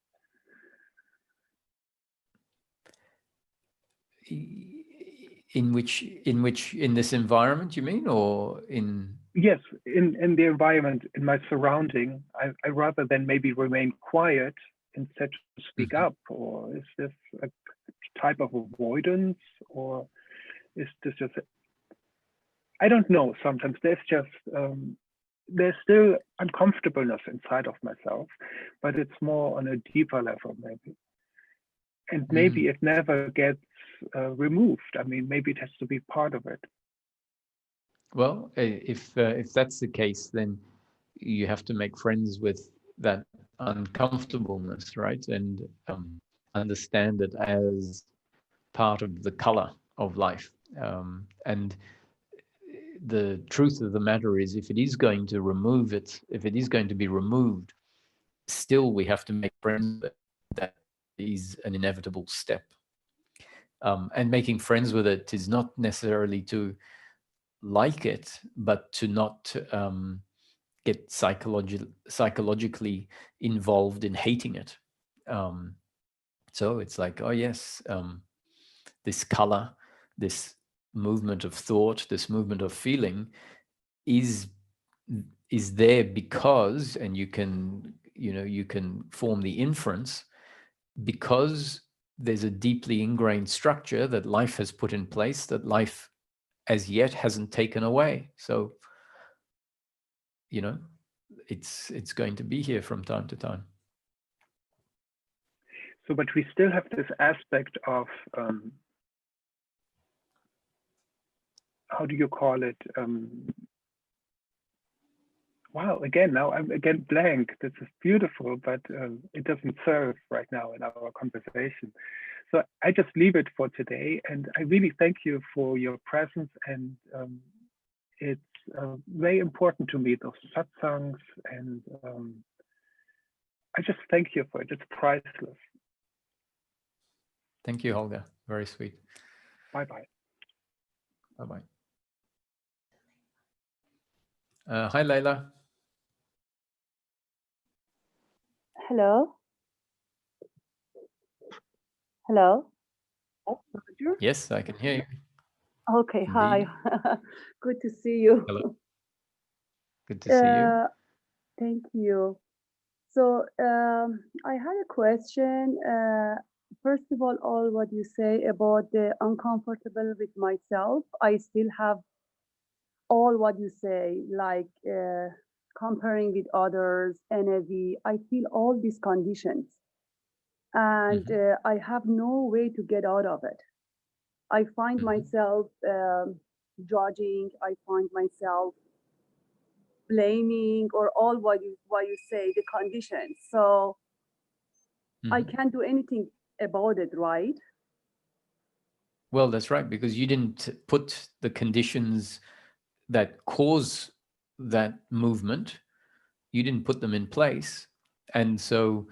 In this environment, you mean, or in? Yes, in the environment, in my surrounding, I rather than maybe remain quiet instead to speak up. Or is this a type of avoidance, or is this just I don't know. Sometimes there's just there's still uncomfortableness inside of myself, but it's more on a deeper level, maybe. And maybe it never gets removed. I mean, maybe it has to be part of it. Well, if that's the case, then you have to make friends with that uncomfortableness, right? And understand it as part of the color of life. And the truth of the matter is, if it is going to be removed, still we have to make friends with it. That is an inevitable step. And making friends with it is not necessarily to like it, but to not get psychologically involved in hating it. So it's like, oh yes, this color, this movement of thought, this movement of feeling is there because, and you can form the inference, because there's a deeply ingrained structure that life has put in place that life as yet hasn't taken away. So it's going to be here from time to time. So, but we still have this aspect of how do you call it? Wow, again, now I'm again blank. This is beautiful, but it doesn't serve right now in our conversation. So I just leave it for today. And I really thank you for your presence. And it's very important to me, those satsangs. And I just thank you for it. It's priceless. Thank you, Holger. Very sweet. Bye-bye. Bye-bye. Hi, Leila. Hello. Hello. Yes, I can hear you. Okay, hi. Good to see you. Hello. Good to see you. Thank you. So I had a question. First of all what you say about the uncomfortable with myself, I still have all what you say, like comparing with others, NAV. I feel all these conditions. And I have no way to get out of it. I find myself judging. I find myself blaming, or all what you say, the conditions. So I can't do anything about it, right? Well, that's right, because you didn't put the conditions that cause that movement. You didn't put them in place. And so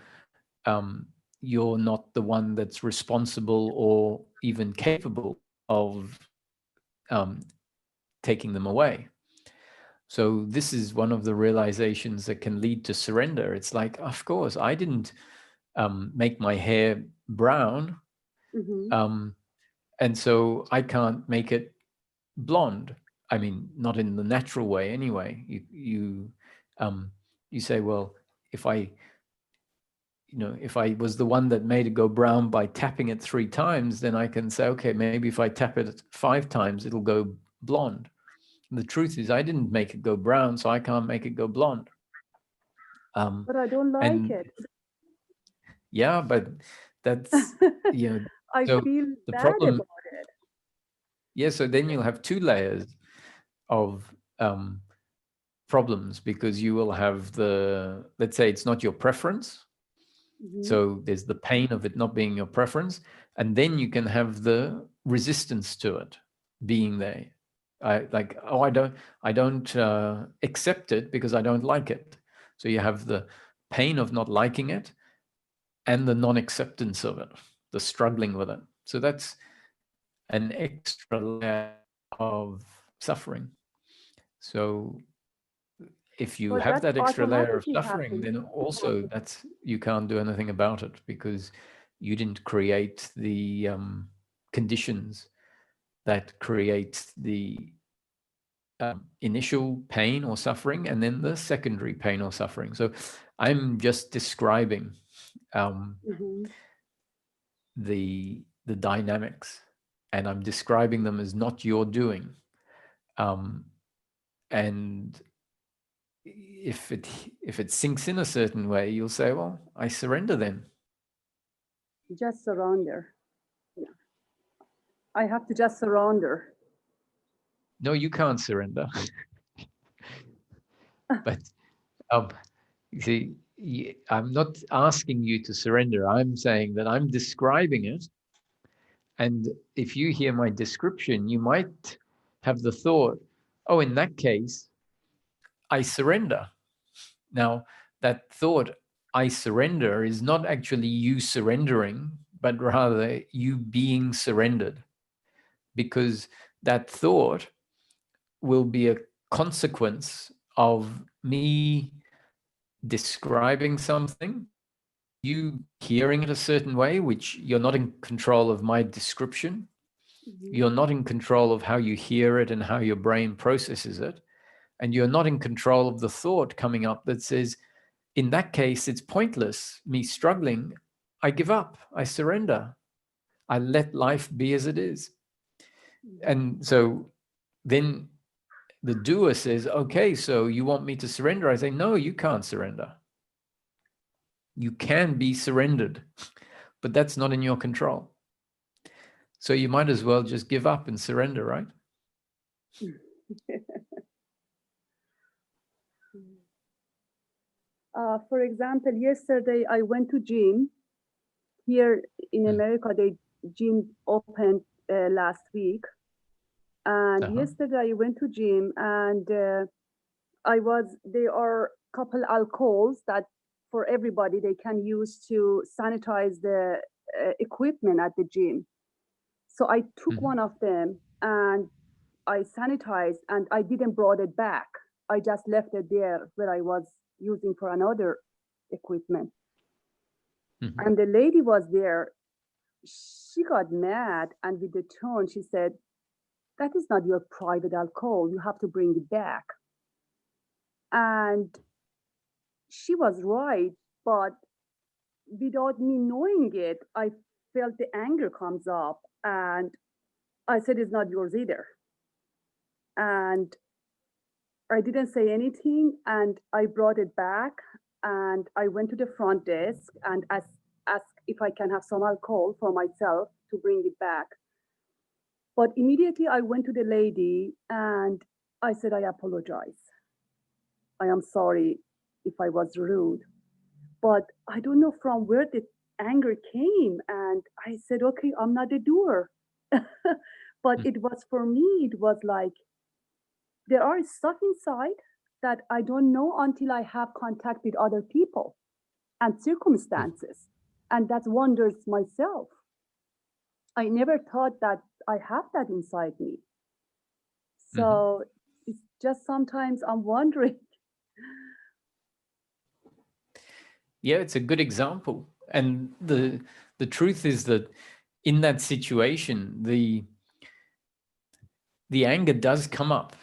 you're not the one that's responsible or even capable of taking them away. So this is one of the realizations that can lead to surrender. It's like, of course, I didn't make my hair brown, and so I can't make it blonde. I mean, not in the natural way anyway. You say, well, if I was the one that made it go brown by tapping it 3 times, then I can say, okay, maybe if I tap it 5 times, it'll go blonde. And the truth is, I didn't make it go brown, so I can't make it go blonde. But I don't like it. Yeah, but that's, I so feel the bad problem, about it. yeah, so then you'll have 2 layers of problems, because you will have let's say it's not your preference. So there's the pain of it not being your preference, and then you can have the resistance to it being there. I don't accept it because I don't like it. So you have the pain of not liking it and the non-acceptance of it, the struggling with it. So that's an extra layer of suffering. So if you have that extra layer of suffering, then also you can't do anything about it, because you didn't create the conditions that create the initial pain or suffering, and then the secondary pain or suffering. So I'm just describing the dynamics, and I'm describing them as not your doing. And if it sinks in a certain way, you'll say, well, I surrender then. Just surrender. Yeah. I have to just surrender. No, you can't surrender. But you see, I'm not asking you to surrender. I'm saying that I'm describing it. And if you hear my description, you might have the thought, oh, in that case, I surrender. Now, that thought, I surrender, is not actually you surrendering, but rather you being surrendered. Because that thought will be a consequence of me describing something, you hearing it a certain way, which you're not in control of my description. You're not in control of how you hear it and how your brain processes it. And you're not in control of the thought coming up that says, in that case, it's pointless, me struggling. I give up. I surrender. I let life be as it is. And so then the doer says, okay, so you want me to surrender? I say, no, you can't surrender. You can be surrendered, but that's not in your control. So you might as well just give up and surrender, right? For example, yesterday I went to gym. Here in America, the gym opened last week. And yesterday I went to gym, and there are a couple alcohols that for everybody they can use to sanitize the equipment at the gym. So I took one of them and I sanitized, and I didn't brought it back. I just left it there where I was using for another equipment. And the lady was there. She got mad, and with the tone, she said, that is not your private alcohol. You have to bring it back. And she was right, but without me knowing it, I felt the anger comes up, and I said, it's not yours either. And I didn't say anything, and I brought it back, and I went to the front desk and asked if I can have some alcohol for myself to bring it back. But immediately I went to the lady and I said, I apologize. I am sorry if I was rude. But I don't know from where the anger came. And I said, okay, I'm not a doer. But it was, for me, it was like, there are stuff inside that I don't know until I have contact with other people. and circumstances. And that wonders myself. I never thought that I have that inside me. So it's just sometimes I'm wondering. Yeah, it's a good example. And the truth is that in that situation, the anger does come up.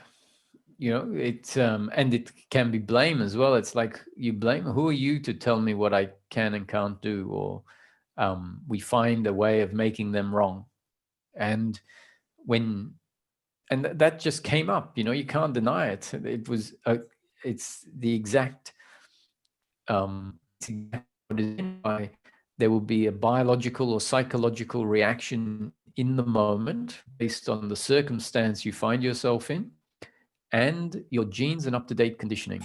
You know, it's and it can be blame as well. It's like you blame, who are you to tell me what I can and can't do? Or we find a way of making them wrong. And that just came up, you know, you can't deny it. It was it's the exact there will be a biological or psychological reaction in the moment based on the circumstance you find yourself in and your genes and up-to-date conditioning,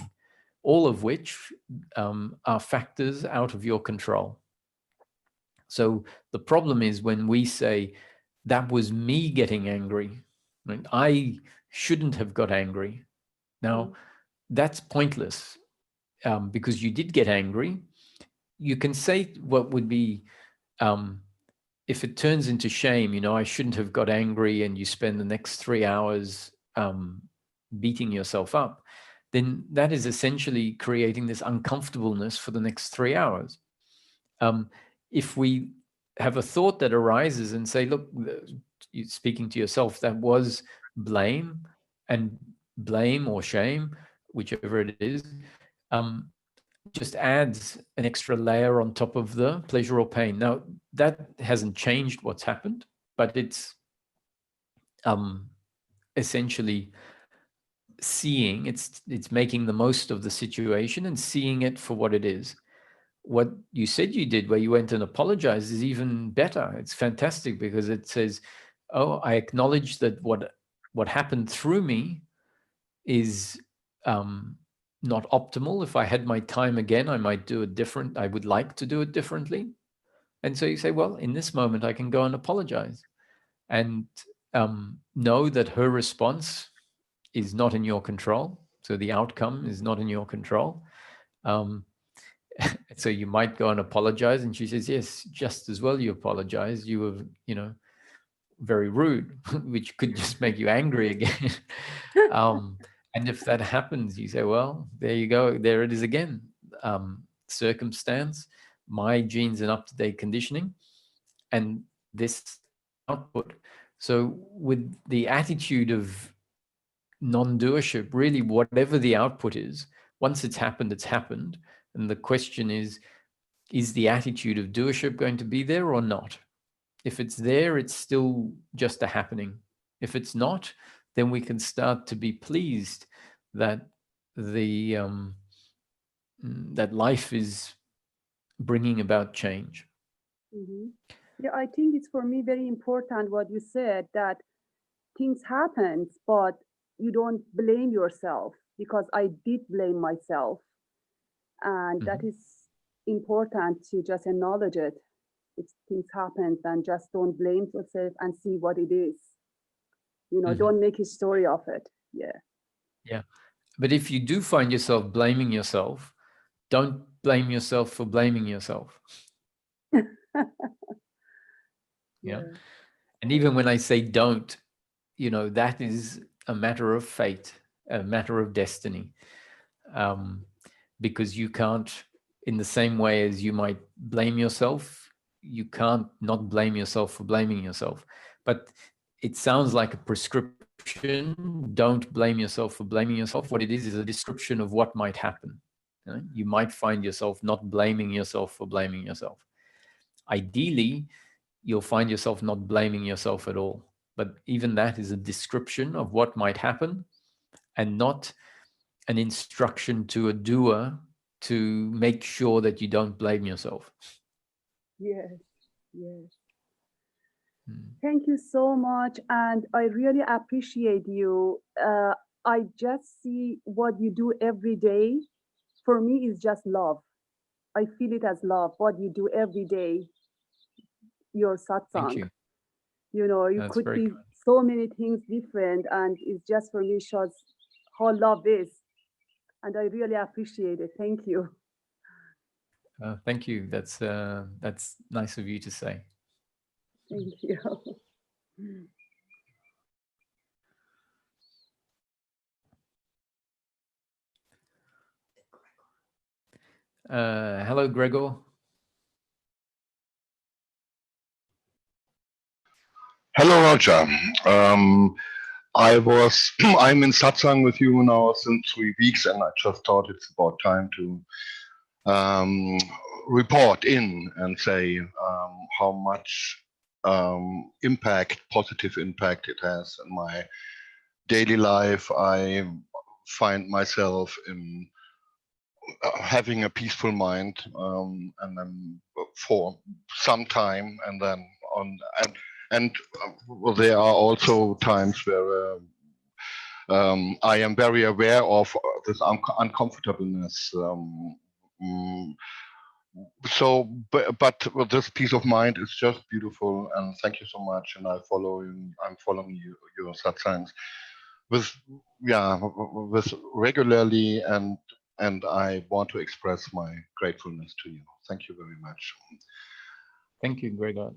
all of which are factors out of your control. So the problem is when we say, that was me getting angry, right? I shouldn't have got angry. Now, that's pointless because you did get angry. You can say what would be, if it turns into shame, you know, I shouldn't have got angry, and you spend the next 3 hours beating yourself up, then that is essentially creating this uncomfortableness for the next 3 hours. If we have a thought that arises and say, look, you're speaking to yourself, that was blame, and blame or shame, whichever it is, just adds an extra layer on top of the pleasure or pain. Now, that hasn't changed what's happened, but it's essentially seeing, it's making the most of the situation and seeing it for what it is. What you said you did, where you went and apologized, is even better. It's fantastic because it says, oh, I acknowledge that what happened through me is not optimal. If I had my time again, I might do it different. I would like to do it differently. And so you say, well, in this moment, I can go and apologize and know that her response is not in your control. So the outcome is not in your control. So you might go and apologize, and she says, yes, just as well you apologize. You were, you know, very rude, which could just make you angry again. And if that happens, you say, well, there you go. There it is again. Circumstance, my genes and up-to-date conditioning, and this output. So with the attitude of non-doership, really whatever the output is, once it's happened, it's happened. And the question is the attitude of doership going to be there or not? If it's there, it's still just a happening. If it's not, then we can start to be pleased that the that life is bringing about change. Yeah, I think it's for me very important what you said, that things happen, but you don't blame yourself, because I did blame myself. And that is important to just acknowledge it. If things happen, then just don't blame yourself and see what it is. You know, don't make a story of it. Yeah. But if you do find yourself blaming yourself, don't blame yourself for blaming yourself. Yeah. And even when I say don't, you know, that is a matter of fate, a matter of destiny. Because you can't, in the same way as you might blame yourself, you can't not blame yourself for blaming yourself. But it sounds like a prescription. Don't blame yourself for blaming yourself. What it is a description of what might happen. You might find yourself not blaming yourself for blaming yourself. Ideally, you'll find yourself not blaming yourself at all. But even that is a description of what might happen, and not an instruction to a doer to make sure that you don't blame yourself. Yes. Thank you so much. And I really appreciate you. I just see what you do every day. For me, is just love. I feel it as love, what you do every day, your satsang. Thank you. You know, you could be so many things different, and it's just, for me, shows how love is. And I really appreciate it. Thank you. Thank you. That's nice of you to say. Thank you. Hello, Gregor. Hello, Roger. I'm in Satsang with you now since 3 weeks, and I just thought it's about time to report in and say how much positive impact it has in my daily life. I find myself in having a peaceful mind, and then for some time, and then well, there are also times where I am very aware of this uncomfortableness. So, but with this peace of mind is just beautiful, and thank you so much. And I'm following your satsangs with with regularly, and I want to express my gratefulness to you. Thank you very much. Thank you, Gregor.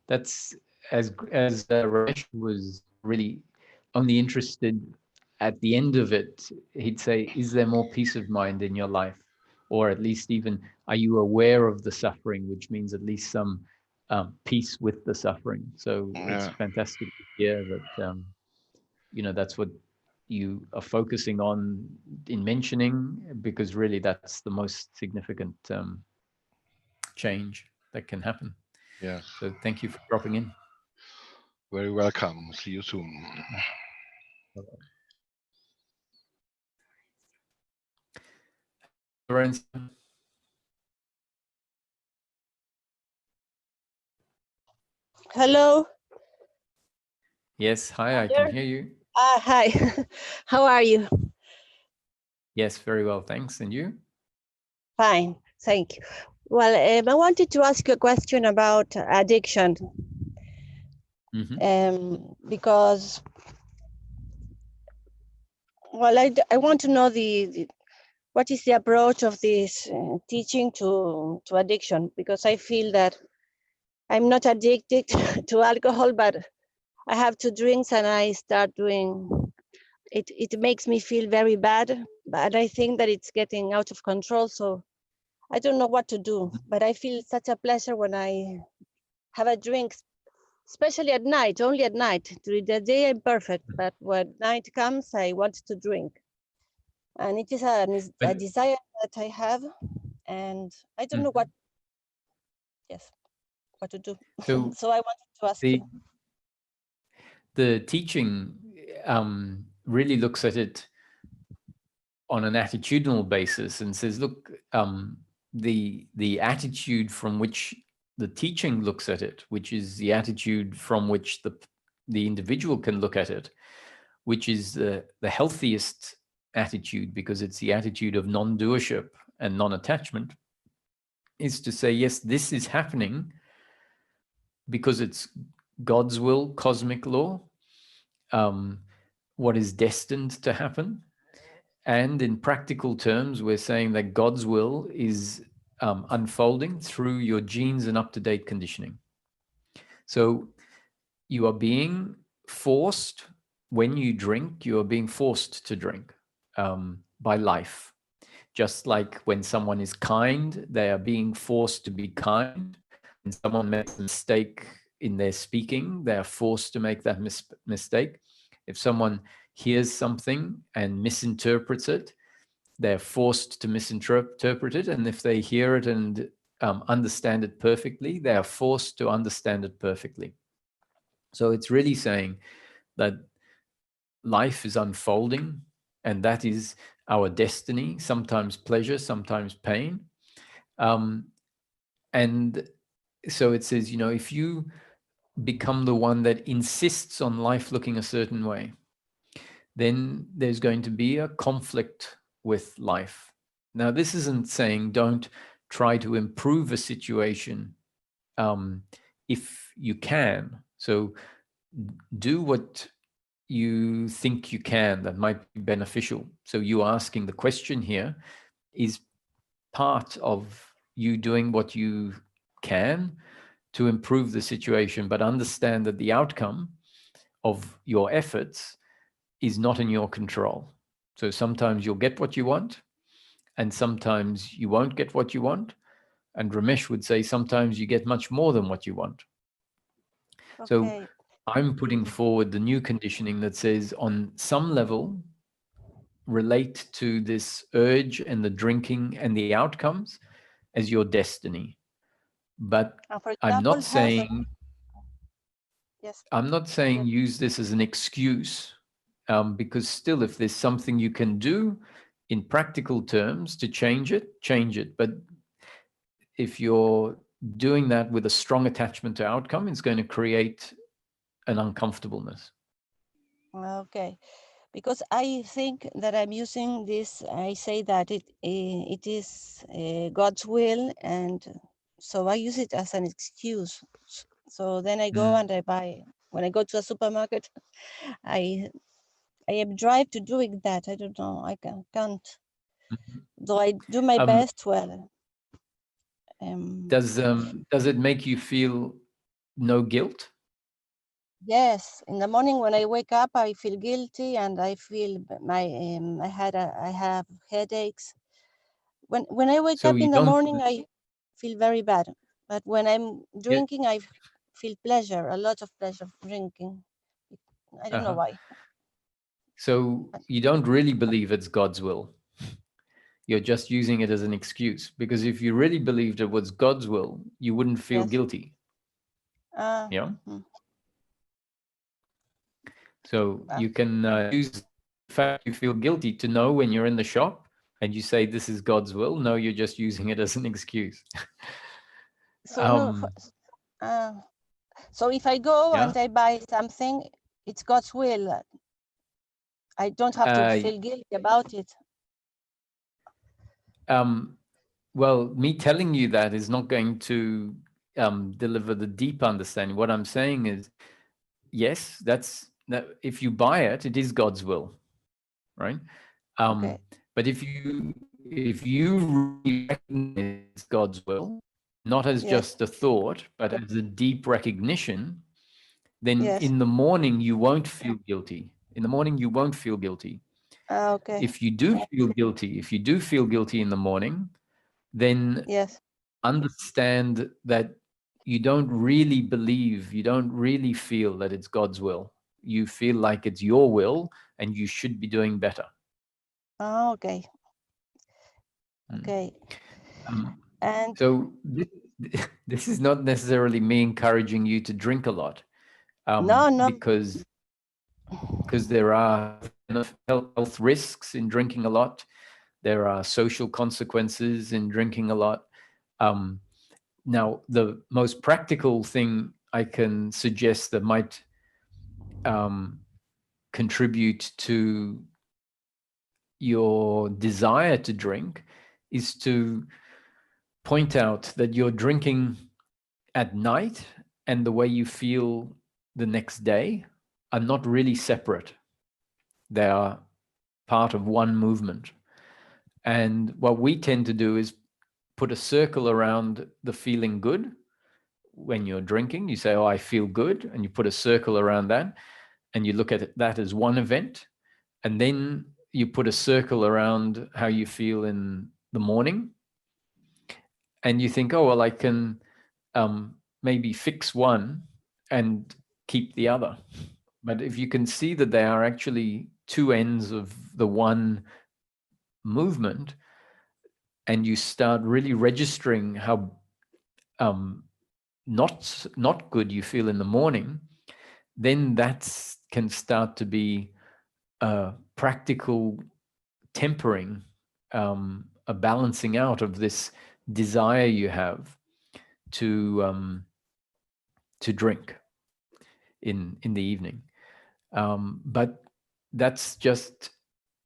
That's as Ramesh was really only interested at the end of it. He'd say, "Is there more peace of mind in your life, or at least even are you aware of the suffering?" Which means at least some peace with the suffering. So it's fantastic to hear that. That's what you are focusing on in mentioning, because really that's the most significant change that can happen. Yeah. So thank you for dropping in. Very welcome. See you soon. Lorenzo? Hello. Yes, hi, I can hear you. Hi. How are you? Yes, very well, thanks. And you? Fine, thank you. Well, I wanted to ask you a question about addiction. Because, well, I want to know what is the approach of this teaching to addiction, because I feel that I'm not addicted to alcohol, but I have 2 drinks and I start doing it. It makes me feel very bad, but I think that it's getting out of control. So I don't know what to do, but I feel such a pleasure when I have a drink, especially at night, only at night. During the day, I'm perfect, but when night comes, I want to drink. And it is a desire that I have, and I don't know what to do. So I wanted to ask you. The teaching really looks at it on an attitudinal basis and says, look, the attitude from which the teaching looks at it, which is the attitude from which the individual can look at it, which is the healthiest attitude, because it's the attitude of non-doership and non-attachment, is to say, yes, this is happening because it's God's will, cosmic law, what is destined to happen. And in practical terms, we're saying that God's will is unfolding through your genes and up-to-date conditioning. So you are being forced, when you drink, you are being forced to drink by life. Just like when someone is kind, they are being forced to be kind. When someone makes a mistake in their speaking, they are forced to make that mistake. If someone hears something and misinterprets it, they're forced to misinterpret it. And if they hear it and understand it perfectly, they are forced to understand it perfectly. So it's really saying that life is unfolding, and that is our destiny, sometimes pleasure, sometimes pain. And so it says, if you become the one that insists on life looking a certain way, then there's going to be a conflict with life. Now, this isn't saying don't try to improve a situation if you can. So do what you think you can that might be beneficial. So you asking the question here is part of you doing what you can to improve the situation, but understand that the outcome of your efforts is not in your control. So sometimes you'll get what you want, and sometimes you won't get what you want. And Ramesh would say sometimes you get much more than what you want. Okay. So I'm putting forward the new conditioning that says on some level, relate to this urge and the drinking and the outcomes as your destiny. But For example, I'm not saying, yes. I'm not saying use this as an excuse, because still, if there's something you can do in practical terms to change it. But if you're doing that with a strong attachment to outcome, it's going to create an uncomfortableness. Okay, because I think that I'm using this, I say that it is God's will, and so I use it as an excuse. So then I go and I buy. When I go to a supermarket, I am drive to doing that. I don't know. I can't. Though I do my best. Well. Does it make you feel no guilt? Yes, in the morning when I wake up, I feel guilty, and I feel I have headaches. When I wake up in the morning, I feel very bad. But when I'm drinking, I feel pleasure, a lot of pleasure drinking. I don't know why. So you don't really believe it's God's will. You're just using it as an excuse, because if you really believed it was God's will, you wouldn't feel guilty. Yeah. So you can use the fact you feel guilty to know when you're in the shop and you say this is God's will. No, you're just using it as an excuse. So so if I go and I buy something, it's God's will. I don't have to feel guilty about it. Well, me telling you that is not going to deliver the deep understanding. What I'm saying is, yes, that if you buy it, it is God's will, right? But if you really recognize God's will, not as just a thought, but as a deep recognition, then in the morning you won't feel guilty. In the morning you won't feel guilty. If you do feel guilty in the morning, then understand that you don't really believe, you don't really feel that it's God's will. You feel like it's your will and you should be doing better. Okay. And so this is not necessarily me encouraging you to drink a lot. No. Because there are health risks in drinking a lot. There are social consequences in drinking a lot. Now, the most practical thing I can suggest that might contribute to your desire to drink is to point out that you're drinking at night and the way you feel the next day are not really separate. They are part of one movement. And what we tend to do is put a circle around the feeling good. When you're drinking, you say, oh, I feel good. And you put a circle around that and you look at that as one event. And then you put a circle around how you feel in the morning. And you think, oh, well, I can maybe fix one and keep the other. But if you can see that they are actually two ends of the one movement, and you start really registering how not good you feel in the morning, then that can start to be a practical tempering, a balancing out of this desire you have to drink in the evening. But that's just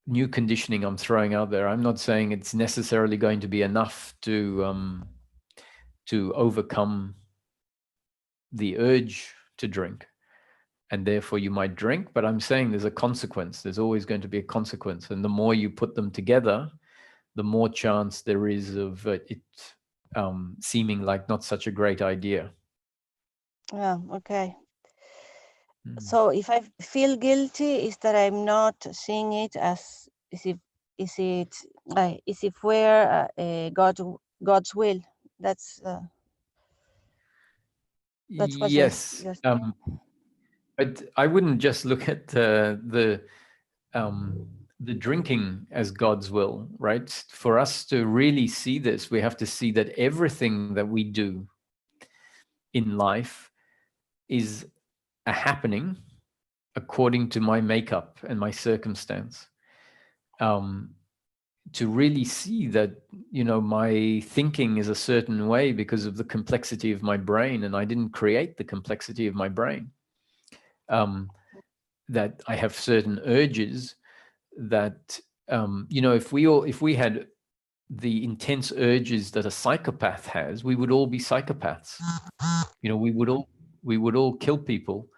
new conditioning I'm throwing out there. I'm not saying it's necessarily going to be enough to overcome the urge to drink, and therefore you might drink, but I'm saying there's a consequence. There's always going to be a consequence, and the more you put them together, the more chance there is of it seeming like not such a great idea. Yeah, okay. So if I feel guilty, is that I'm not seeing it as is if we're God's will. That's what yes. you're But I wouldn't just look at the drinking as God's will, right? For us to really see this, we have to see that everything that we do in life is a happening according to my makeup and my circumstance. To really see that, you know, my thinking is a certain way because of the complexity of my brain, and I didn't create the complexity of my brain. That I have certain urges that, you know, if we had the intense urges that a psychopath has, we would all be psychopaths. You know, we would all kill people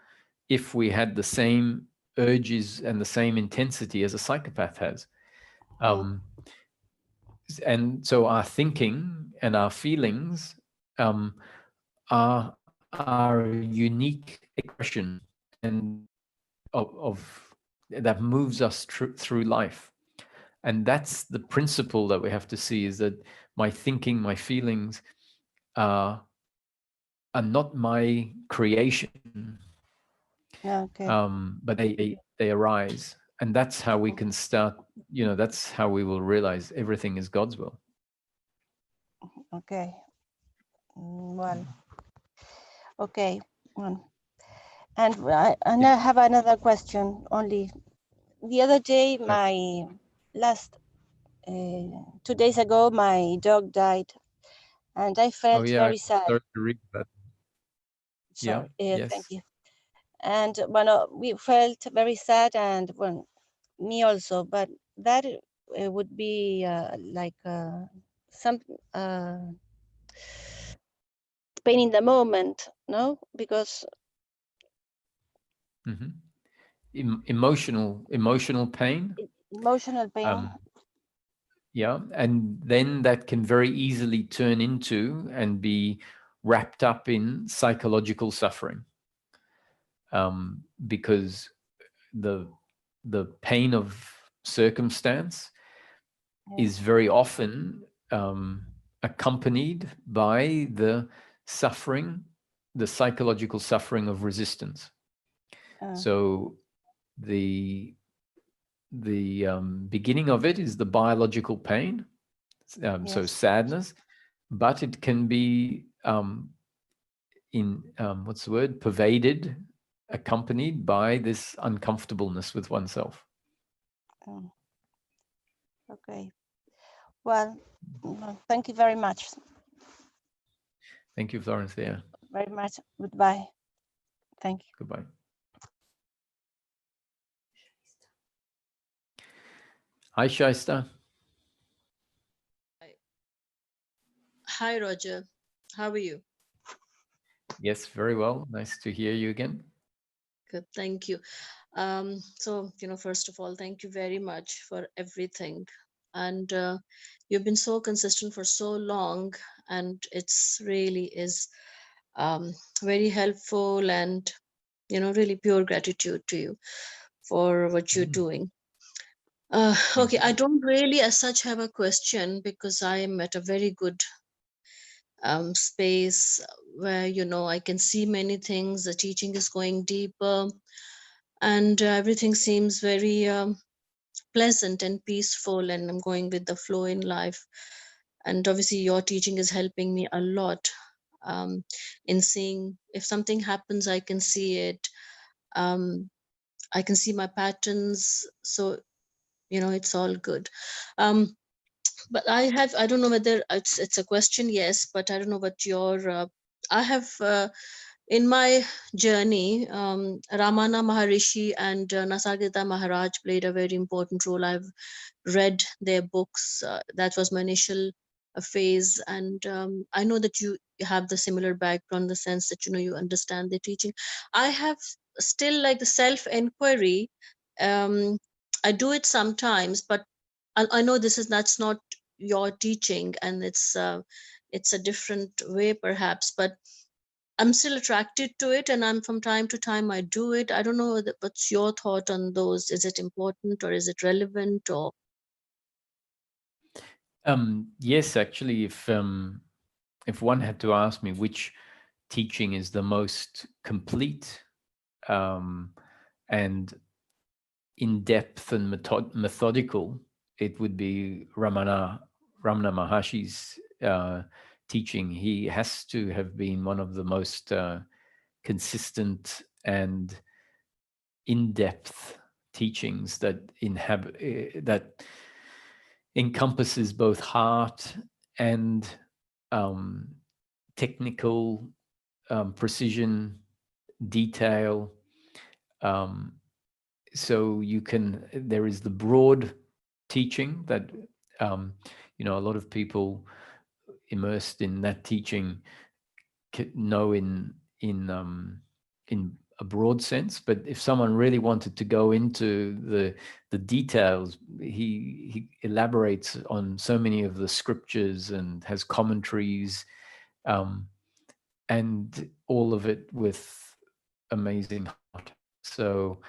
if we had the same urges and the same intensity as a psychopath has. And so our thinking and our feelings are our unique expression and of that moves us through life. And that's the principle that we have to see, is that my thinking, my feelings are not my creation. okay. But they arise. And that's how we can start, you know, that's how we will realize everything is God's will. Okay. Well, okay. And I have another question only. The other day, my last 2 days ago, my dog died, and I felt very sad. Sorry to read that. Sorry. Yes. Thank you. And we felt very sad, and me also. But that would be like some pain in the moment, no? Because emotional pain. Emotional pain. Yeah, and then that can very easily turn into and be wrapped up in psychological suffering, because the pain of circumstance is very often accompanied by the suffering, the psychological suffering of resistance. So the beginning of it is the biological pain, so sadness, but it can be pervaded, accompanied by this uncomfortableness with oneself. Okay. Well, thank you very much. Thank you, Florencia. Very much. Goodbye. Thank you. Goodbye. Hi, Shaista. Hi, Roger. How are you? Yes, very well. Nice to hear you again. Good, thank you. So, first of all, thank you very much for everything. And you've been so consistent for so long, and it's really is very helpful, and, really pure gratitude to you for what you're doing. Okay, I don't really as such have a question, because I am at a very good space where I can see many things. The teaching is going deeper, and everything seems very pleasant and peaceful, and I'm going with the flow in life. And obviously your teaching is helping me a lot in seeing if something happens, I can see it. I can see my patterns, so it's all good. But I don't know whether it's a question, yes, but I don't know what your I have in my journey, Ramana Maharishi and Nasargata Maharaj played a very important role. I've read their books. That was my initial phase, and I know that you have the similar background, in the sense that you understand their teaching. I have still like the self inquiry. I do it sometimes, but I know that's not your teaching, and it's a different way perhaps, but I'm still attracted to it, and I'm from time to time I do it. I don't know what's your thought on those. Is it important or is it relevant? Or yes, actually, if one had to ask me which teaching is the most complete and in-depth and methodical, it would be Ramana Maharshi's teaching. He has to have been one of the most consistent and in-depth teachings that that encompasses both heart and technical precision, detail. So there is the broad teaching that, you know, a lot of people immersed in that teaching know in a broad sense. But if someone really wanted to go into the details, he elaborates on so many of the scriptures and has commentaries, and all of it with amazing heart. So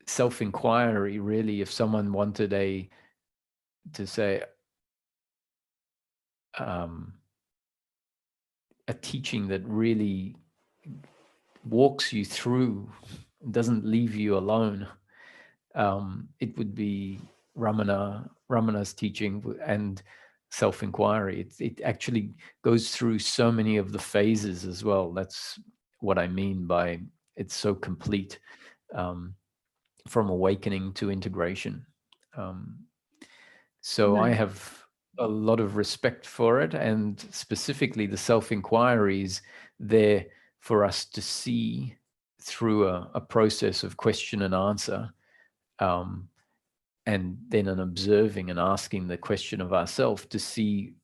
self-inquiry, really, if someone wanted to say a teaching that really walks you through, doesn't leave you alone, it would be Ramana's teaching and self-inquiry. It actually goes through so many of the phases as well. That's what I mean by it's so complete, from awakening to integration. So I have a lot of respect for it, and specifically the self-inquiries there for us to see through a process of question and answer, and then an observing and asking the question of ourselves to see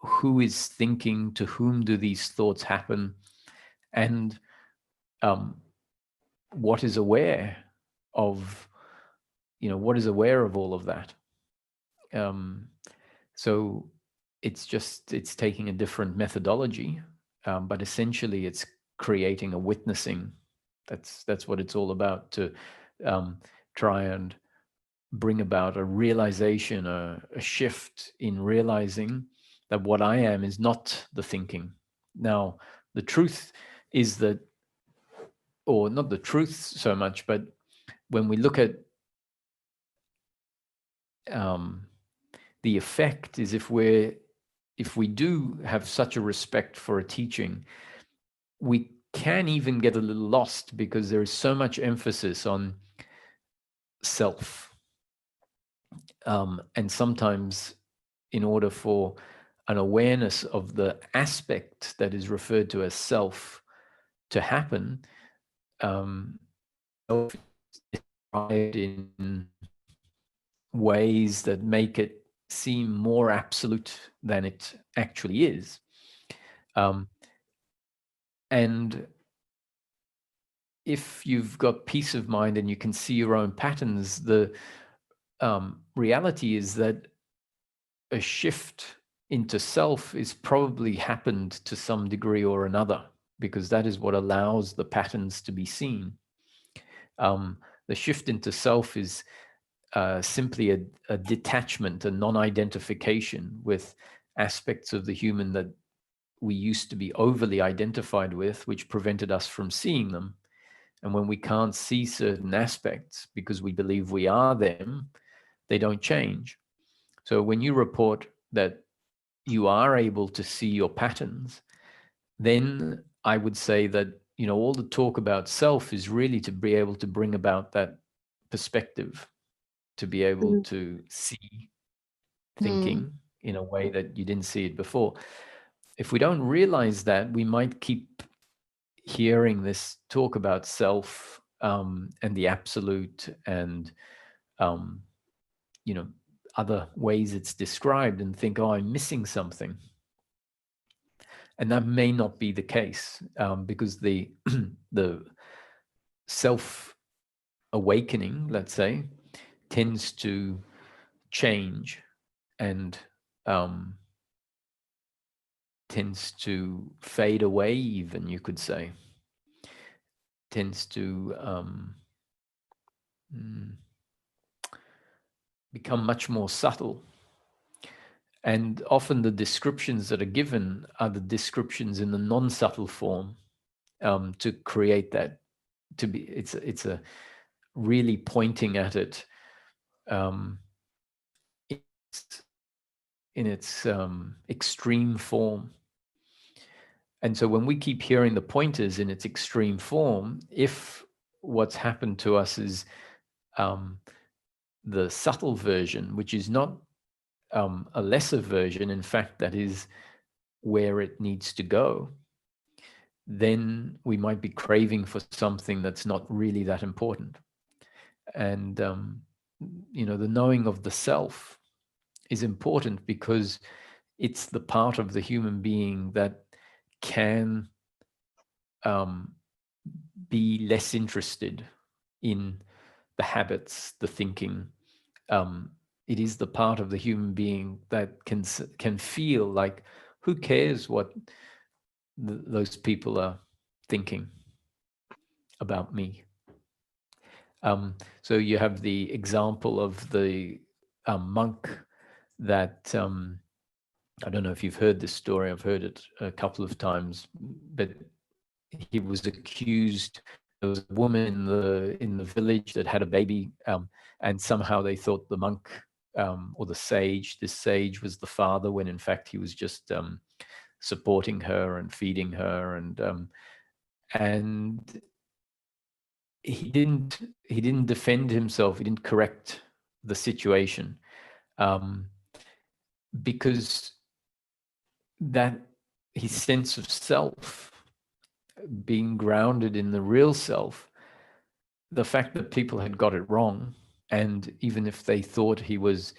who is thinking, to whom do these thoughts happen, and what is aware of, you know, what is aware of all of that. So it's taking a different methodology, but essentially it's creating a witnessing. That's what it's all about, to try and bring about a realization, a shift in realizing that what I am is not the thinking. Now, the truth is that, or not the truth so much, but when we look at the effect is if we do have such a respect for a teaching, we can even get a little lost because there is so much emphasis on self. And sometimes in order for an awareness of the aspect that is referred to as self to happen, self is described in ways that make it seem more absolute than it actually is. And if you've got peace of mind and you can see your own patterns, the reality is that a shift into self is probably happened to some degree or another, because that is what allows the patterns to be seen. The shift into self is simply a detachment, a non-identification with aspects of the human that we used to be overly identified with, which prevented us from seeing them. And when we can't see certain aspects because we believe we are them, they don't change. So when you report that you are able to see your patterns, then I would say that, you know, all the talk about self is really to be able to bring about that perspective, to be able to see thinking in a way that you didn't see it before. If we don't realize that, we might keep hearing this talk about self and the absolute and, you know, other ways it's described and think, oh, I'm missing something. And that may not be the case, because the self-awakening, let's say, tends to change and tends to fade away, even, you could say, tends to become much more subtle. And often the descriptions that are given are the descriptions in the non-subtle form, to create that, to be, it's a really pointing at it in its extreme form. And so when we keep hearing the pointers in its extreme form, if what's happened to us is the subtle version, which is not a lesser version, in fact, that is where it needs to go, then we might be craving for something that's not really that important. And, the knowing of the self is important because it's the part of the human being that can be less interested in the habits, the thinking. It is the part of the human being that can feel like, who cares what those people are thinking about me? So you have the example of the monk that, I don't know if you've heard this story, I've heard it a couple of times, but he was accused. There was a woman in the village that had a baby, and somehow they thought the monk or the sage, this sage was the father, when in fact he was just supporting her and feeding her, and he didn't defend himself. He didn't correct the situation, because that his sense of self, being grounded in the real self, the fact that people had got it wrong, and even if they thought he was,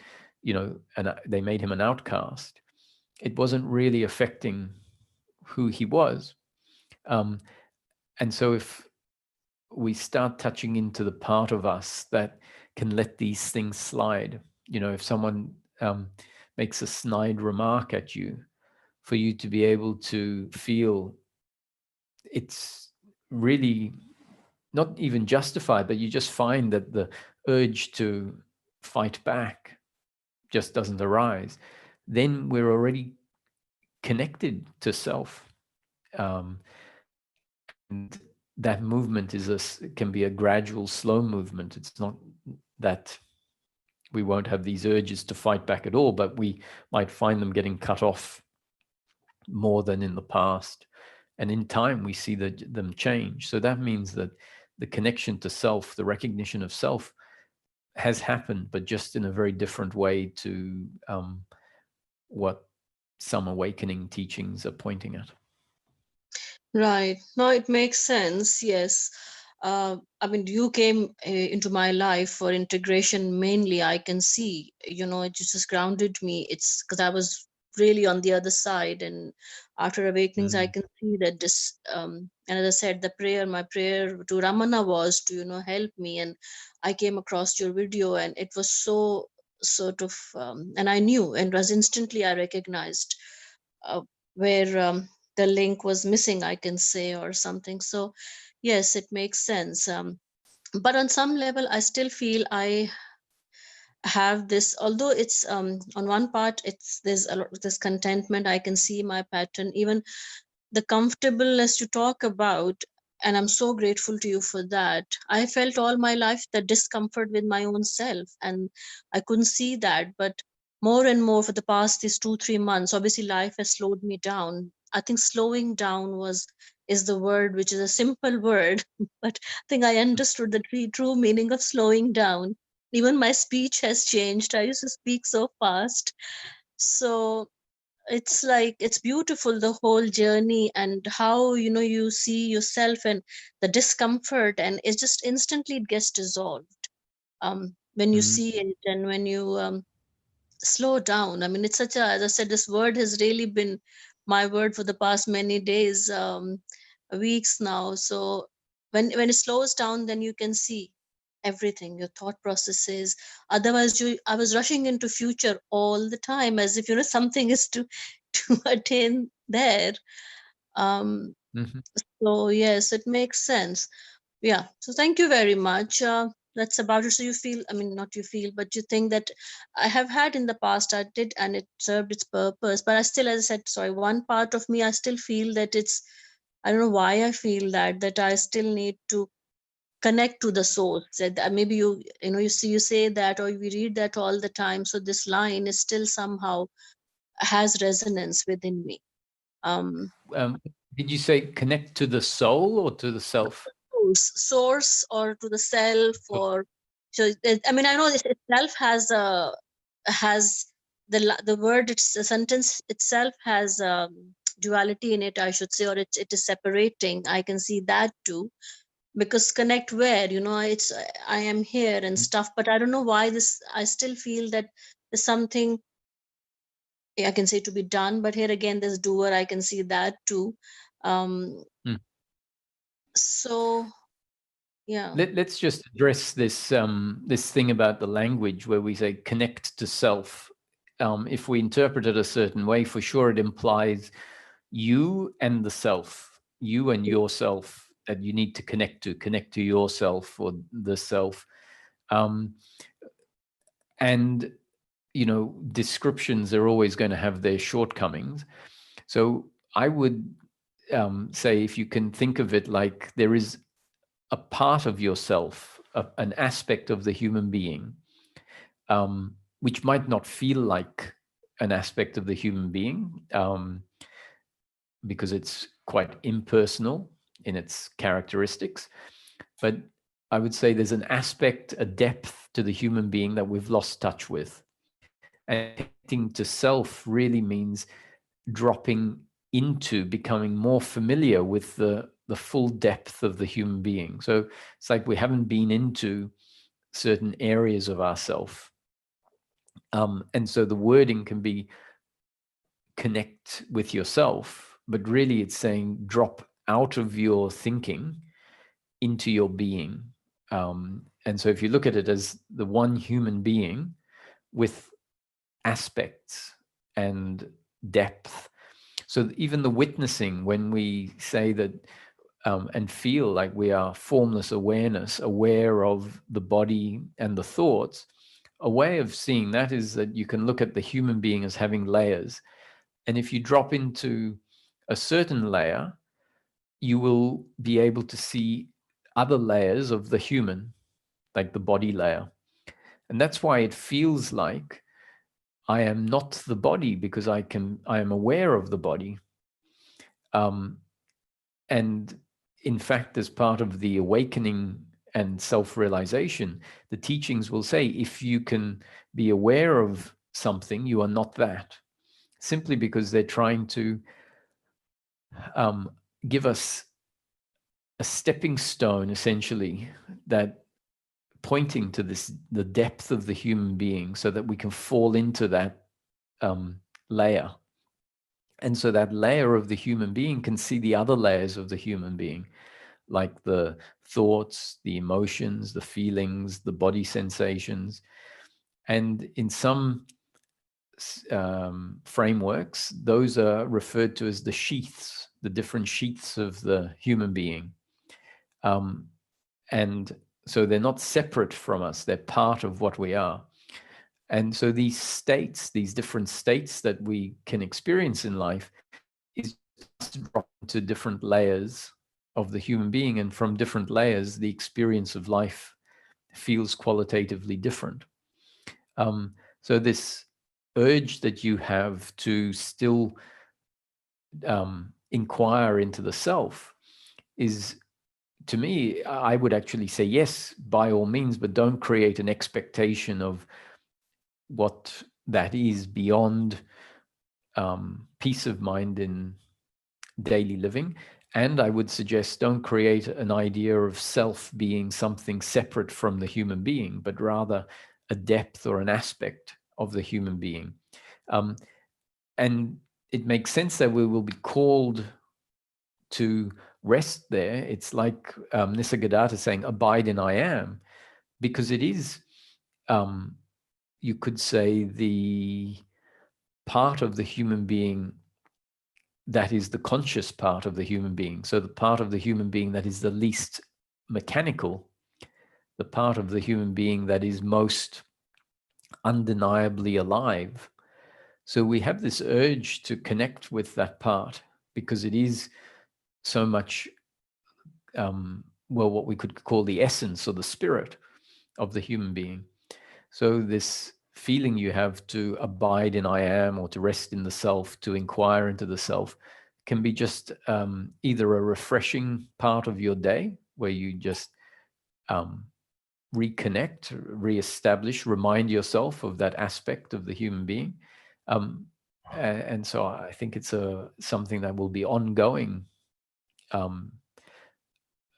and they made him an outcast, it wasn't really affecting who he was. And so if we start touching into the part of us that can let these things slide, if someone makes a snide remark at you, for you to be able to feel it's really not even justified, but you just find that the urge to fight back just doesn't arise, then we're already connected to self. And that movement can be a gradual, slow movement. It's not that we won't have these urges to fight back at all, but we might find them getting cut off more than in the past. And in time, we see them change. So that means that the connection to self, the recognition of self, has happened, but just in a very different way to what some awakening teachings are pointing at. Right. No, it makes sense. Yes. I mean, you came into my life for integration mainly. I can see, it just grounded me. It's because I was really on the other side. And after awakenings, I can see that this, and as I said, my prayer to Ramana was to, help me. And I came across your video, and it was so sort of, and I knew, and was instantly I recognized where the link was missing, I can say, or something. So yes, it makes sense. But on some level, I still feel I have this, although it's on one part, there's a lot of this contentment. I can see my pattern, even the comfortableness you talk about, and I'm so grateful to you for that. I felt all my life the discomfort with my own self, and I couldn't see that. But more and more for the past these 2-3 months, obviously life has slowed me down. I think slowing down is the word, which is a simple word, but I think I understood the true meaning of slowing down. Even my speech has changed. I used to speak so fast. So it's like, it's beautiful, the whole journey, and how you see yourself and the discomfort, and it's just instantly it gets dissolved when you see it, and when you slow down. I mean, it's such a, as I said, this word has really been my word for the past many days, weeks now. So when it slows down, then you can see, everything, your thought processes. Otherwise, I was rushing into future all the time, as if something is to attain there. So yes, it makes sense. Yeah. So thank you very much. That's about it. So you feel, I mean, not you feel, but you think that I have had in the past, I did, and it served its purpose. But I still, as I said, sorry, one part of me, I still feel that it's, I don't know why I feel that I still need to connect to the source. That maybe you say that, or we read that all the time. So this line is still somehow has resonance within me. Did you say connect to the soul or to the self? Source or to the self, or so I mean, I know this itself has the word, it's the sentence itself has duality in it, I should say, or it is separating. I can see that too, because connect where, it's I am here and stuff, but I don't know why this, I still feel that there's something I can say to be done, but here again, this doer, I can see that too. So yeah, let's just address this this thing about the language where we say connect to self. If we interpret it a certain way, for sure it implies you and the self, you and yourself, that you need to connect to yourself or the self. And descriptions are always going to have their shortcomings. So I would say, if you can think of it like there is a part of yourself, an aspect of the human being, which might not feel like an aspect of the human being, because it's quite impersonal in its characteristics. But I would say there's an aspect, a depth to the human being that we've lost touch with. And connecting to self really means dropping into becoming more familiar with the full depth of the human being. So it's like we haven't been into certain areas of ourself. And so the wording can be connect with yourself, but really it's saying drop out of your thinking into your being. And so if you look at it as the one human being with aspects and depth, so even the witnessing, when we say that and feel like we are formless awareness, aware of the body and the thoughts, a way of seeing that is that you can look at the human being as having layers. And if you drop into a certain layer, you will be able to see other layers of the human, like the body layer. And that's why it feels like I am not the body, because I am aware of the body. And in fact, as part of the awakening and self-realization, the teachings will say, if you can be aware of something, you are not that. Simply because they're trying to give us a stepping stone, essentially, that pointing to the depth of the human being, so that we can fall into that layer. And so that layer of the human being can see the other layers of the human being, like the thoughts, the emotions, the feelings, the body sensations. And in some frameworks, those are referred to as the sheaths, the different sheaths of the human being. And so they're not separate from us, they're part of what we are. And so these states, these different states that we can experience in life, is just drop into different layers of the human being. And from different layers, the experience of life feels qualitatively different. So this urge that you have to still inquire into the self is, to me, I would actually say yes, by all means, but don't create an expectation of what that is beyond peace of mind in daily living. And I would suggest don't create an idea of self being something separate from the human being, but rather a depth or an aspect of the human being. And it makes sense that we will be called to rest there. It's like Nisargadatta saying, abide in I am. because it is, you could say, the part of the human being that is the conscious part of the human being. So the part of the human being that is the least mechanical, the part of the human being that is most undeniably alive. So we have this urge to connect with that part because it is so much, well, what we could call the essence or the spirit of the human being. So this feeling you have to abide in I am, or to rest in the self, to inquire into the self, can be just either a refreshing part of your day where you just reconnect, reestablish, remind yourself of that aspect of the human being. And so I think it's something that will be ongoing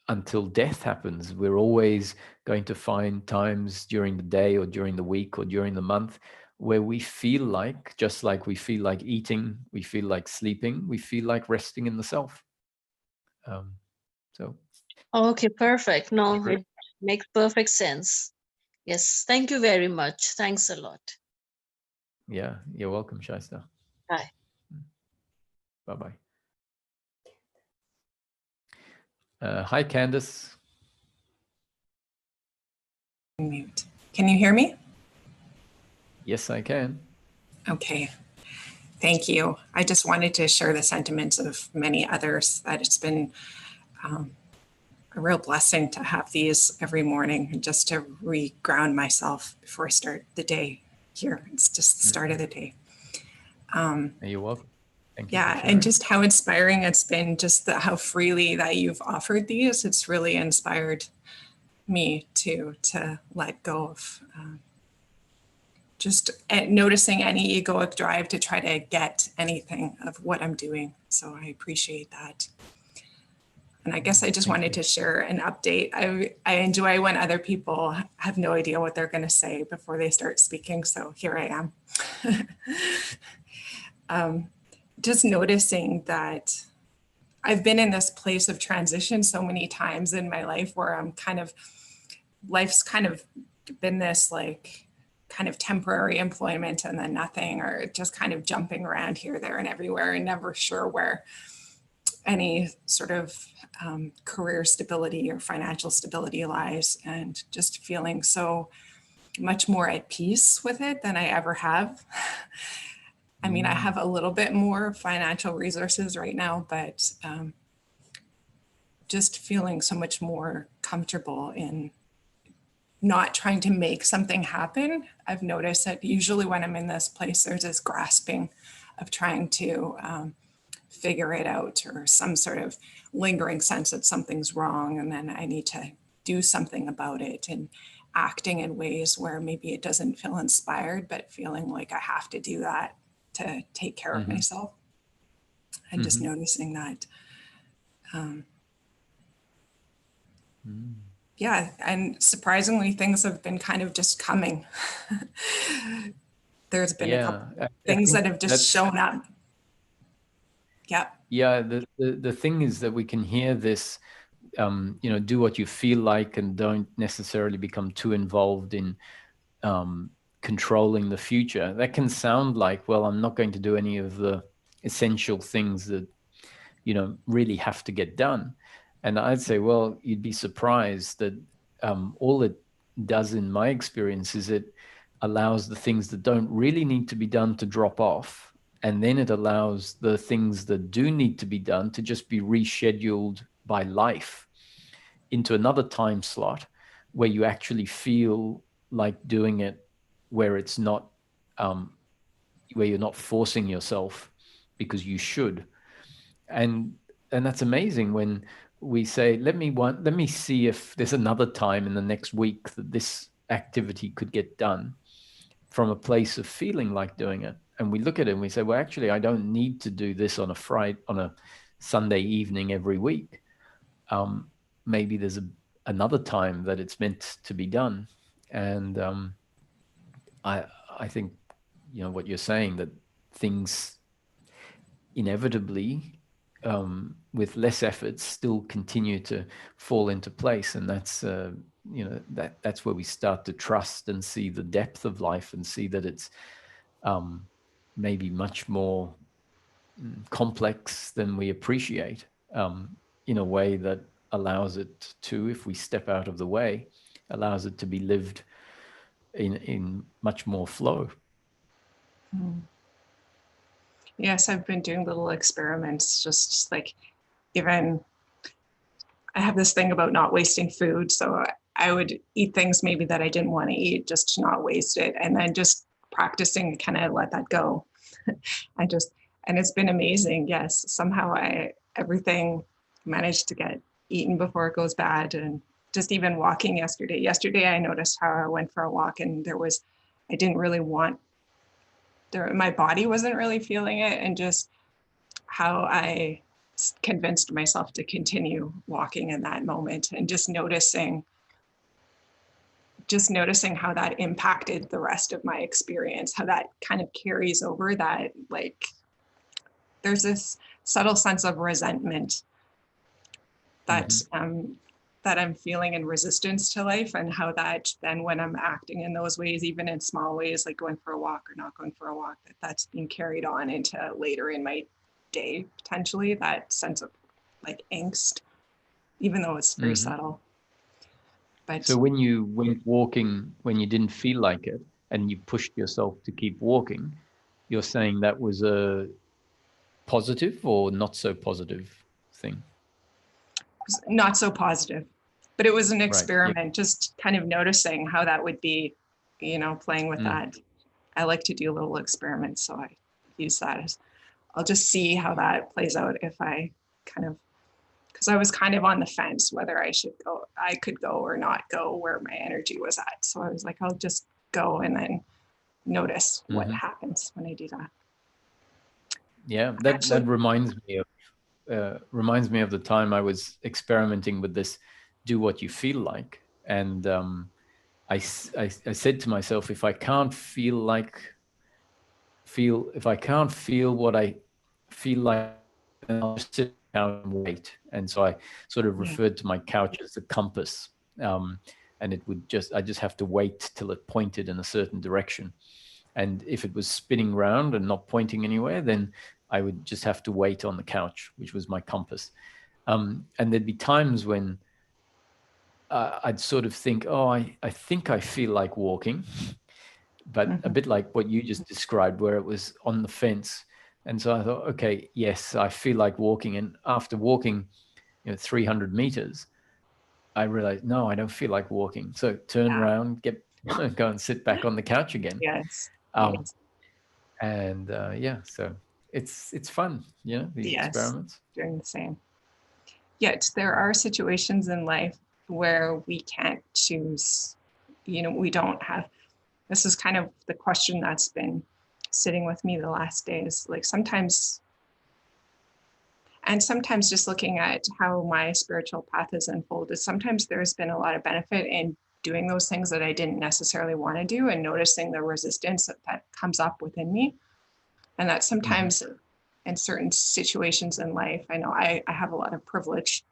until death happens. We're always going to find times during the day or during the week or during the month where we feel like, just like we feel like eating, we feel like sleeping, we feel like resting in the self. So. Okay, perfect. No, it makes perfect sense. Yes, thank you very much. Thanks a lot. Yeah, you're welcome, Shaista. Bye. Bye-bye. Hi, Candace. Mute. Can you hear me? Yes, I can. Okay. Thank you. I just wanted to share the sentiments of many others that it's been a real blessing to have these every morning and just to re-ground myself before I start the day here. It's just the start of the day. You're welcome. Thank you. Yeah, and just how inspiring it's been, just how freely that you've offered these. It's really inspired me to let go of just noticing any egoic drive to try to get anything of what I'm doing. So I appreciate that. And I guess I just wanted to share an update. I enjoy when other people have no idea what they're going to say before they start speaking. So here I am. Just noticing that I've been in this place of transition so many times in my life where life's kind of been this like kind of temporary employment and then nothing, or just kind of jumping around here, there, and everywhere, and never sure where any sort of career stability or financial stability lies, and just feeling so much more at peace with it than I ever have. I mean, I have a little bit more financial resources right now, but just feeling so much more comfortable in not trying to make something happen. I've noticed that usually when I'm in this place, there's this grasping of trying to figure it out, or some sort of lingering sense that something's wrong and then I need to do something about it, and acting in ways where maybe it doesn't feel inspired, but feeling like I have to do that to take care of myself. And just noticing that. Yeah, and surprisingly, things have been kind of just coming. There's been a couple things that have just shown up. Yeah. Yeah, the thing is that we can hear this, do what you feel like and don't necessarily become too involved in controlling the future. That can sound like, well, I'm not going to do any of the essential things that, really have to get done. And I'd say, well, you'd be surprised that all it does, in my experience, is it allows the things that don't really need to be done to drop off. And then it allows the things that do need to be done to just be rescheduled by life into another time slot where you actually feel like doing it, where it's not, where you're not forcing yourself because you should. And that's amazing when we say, let me see if there's another time in the next week that this activity could get done, from a place of feeling like doing it. And we look at it and we say, well, actually, I don't need to do this on a Sunday evening every week. Maybe there's another time that it's meant to be done. And I think, what you're saying, that things inevitably with less effort, still continue to fall into place. And that's, that's where we start to trust and see the depth of life and see that it's maybe much more complex than we appreciate, in a way that allows it to, if we step out of the way, allows it to be lived in much more flow. Yes, I've been doing little experiments, just like, even I have this thing about not wasting food. So I would eat things maybe that I didn't want to eat just to not waste it. And then just practicing kind of let that go. And it's been amazing. Yes, somehow everything managed to get eaten before it goes bad. And just even walking yesterday. Yesterday, I noticed how I went for a walk and I didn't really want, my body wasn't really feeling it. And just how I convinced myself to continue walking in that moment, and just noticing how that impacted the rest of my experience, how that kind of carries over, that like there's this subtle sense of resentment that that I'm feeling in resistance to life, and how that then when I'm acting in those ways, even in small ways like going for a walk or not going for a walk, that's being carried on into later in my day, potentially, that sense of like angst, even though it's very subtle. But so when you went walking when you didn't feel like it and you pushed yourself to keep walking, you're saying that was a positive or not so positive thing? not so positive, but it was an experiment. Right. Yeah. Just kind of noticing how that would be, playing with that. I like to do little experiments, so I use that as, I'll just see how that plays out. If I because I was kind of on the fence whether I could go or not go, where my energy was at. So I was like, I'll just go and then notice what happens when I do that. Yeah, that reminds me of the time I was experimenting with this, do what you feel like. And I said to myself, if I can't feel what I feel like, then I'll just sit down and wait. And so I sort of referred to my couch as a compass. And I just have to wait till it pointed in a certain direction. And if it was spinning round and not pointing anywhere, then I would just have to wait on the couch, which was my compass. And there'd be times when I'd sort of think, oh, I think I feel like walking, but a bit like what you just described, where it was on the fence. And so I thought, okay, yes, I feel like walking. And after walking, 300 meters, I realized, no, I don't feel like walking. So turn around, go and sit back on the couch again. Yes. And so it's fun, these experiments. Doing the same. Yet there are situations in life where we can't choose. We don't have. This is kind of the question that's been sitting with me the last days. Like sometimes just looking at how my spiritual path has unfolded, sometimes there's been a lot of benefit in doing those things that I didn't necessarily want to do, and noticing the resistance that comes up within me. And that sometimes in certain situations in life, I know I have a lot of privilege,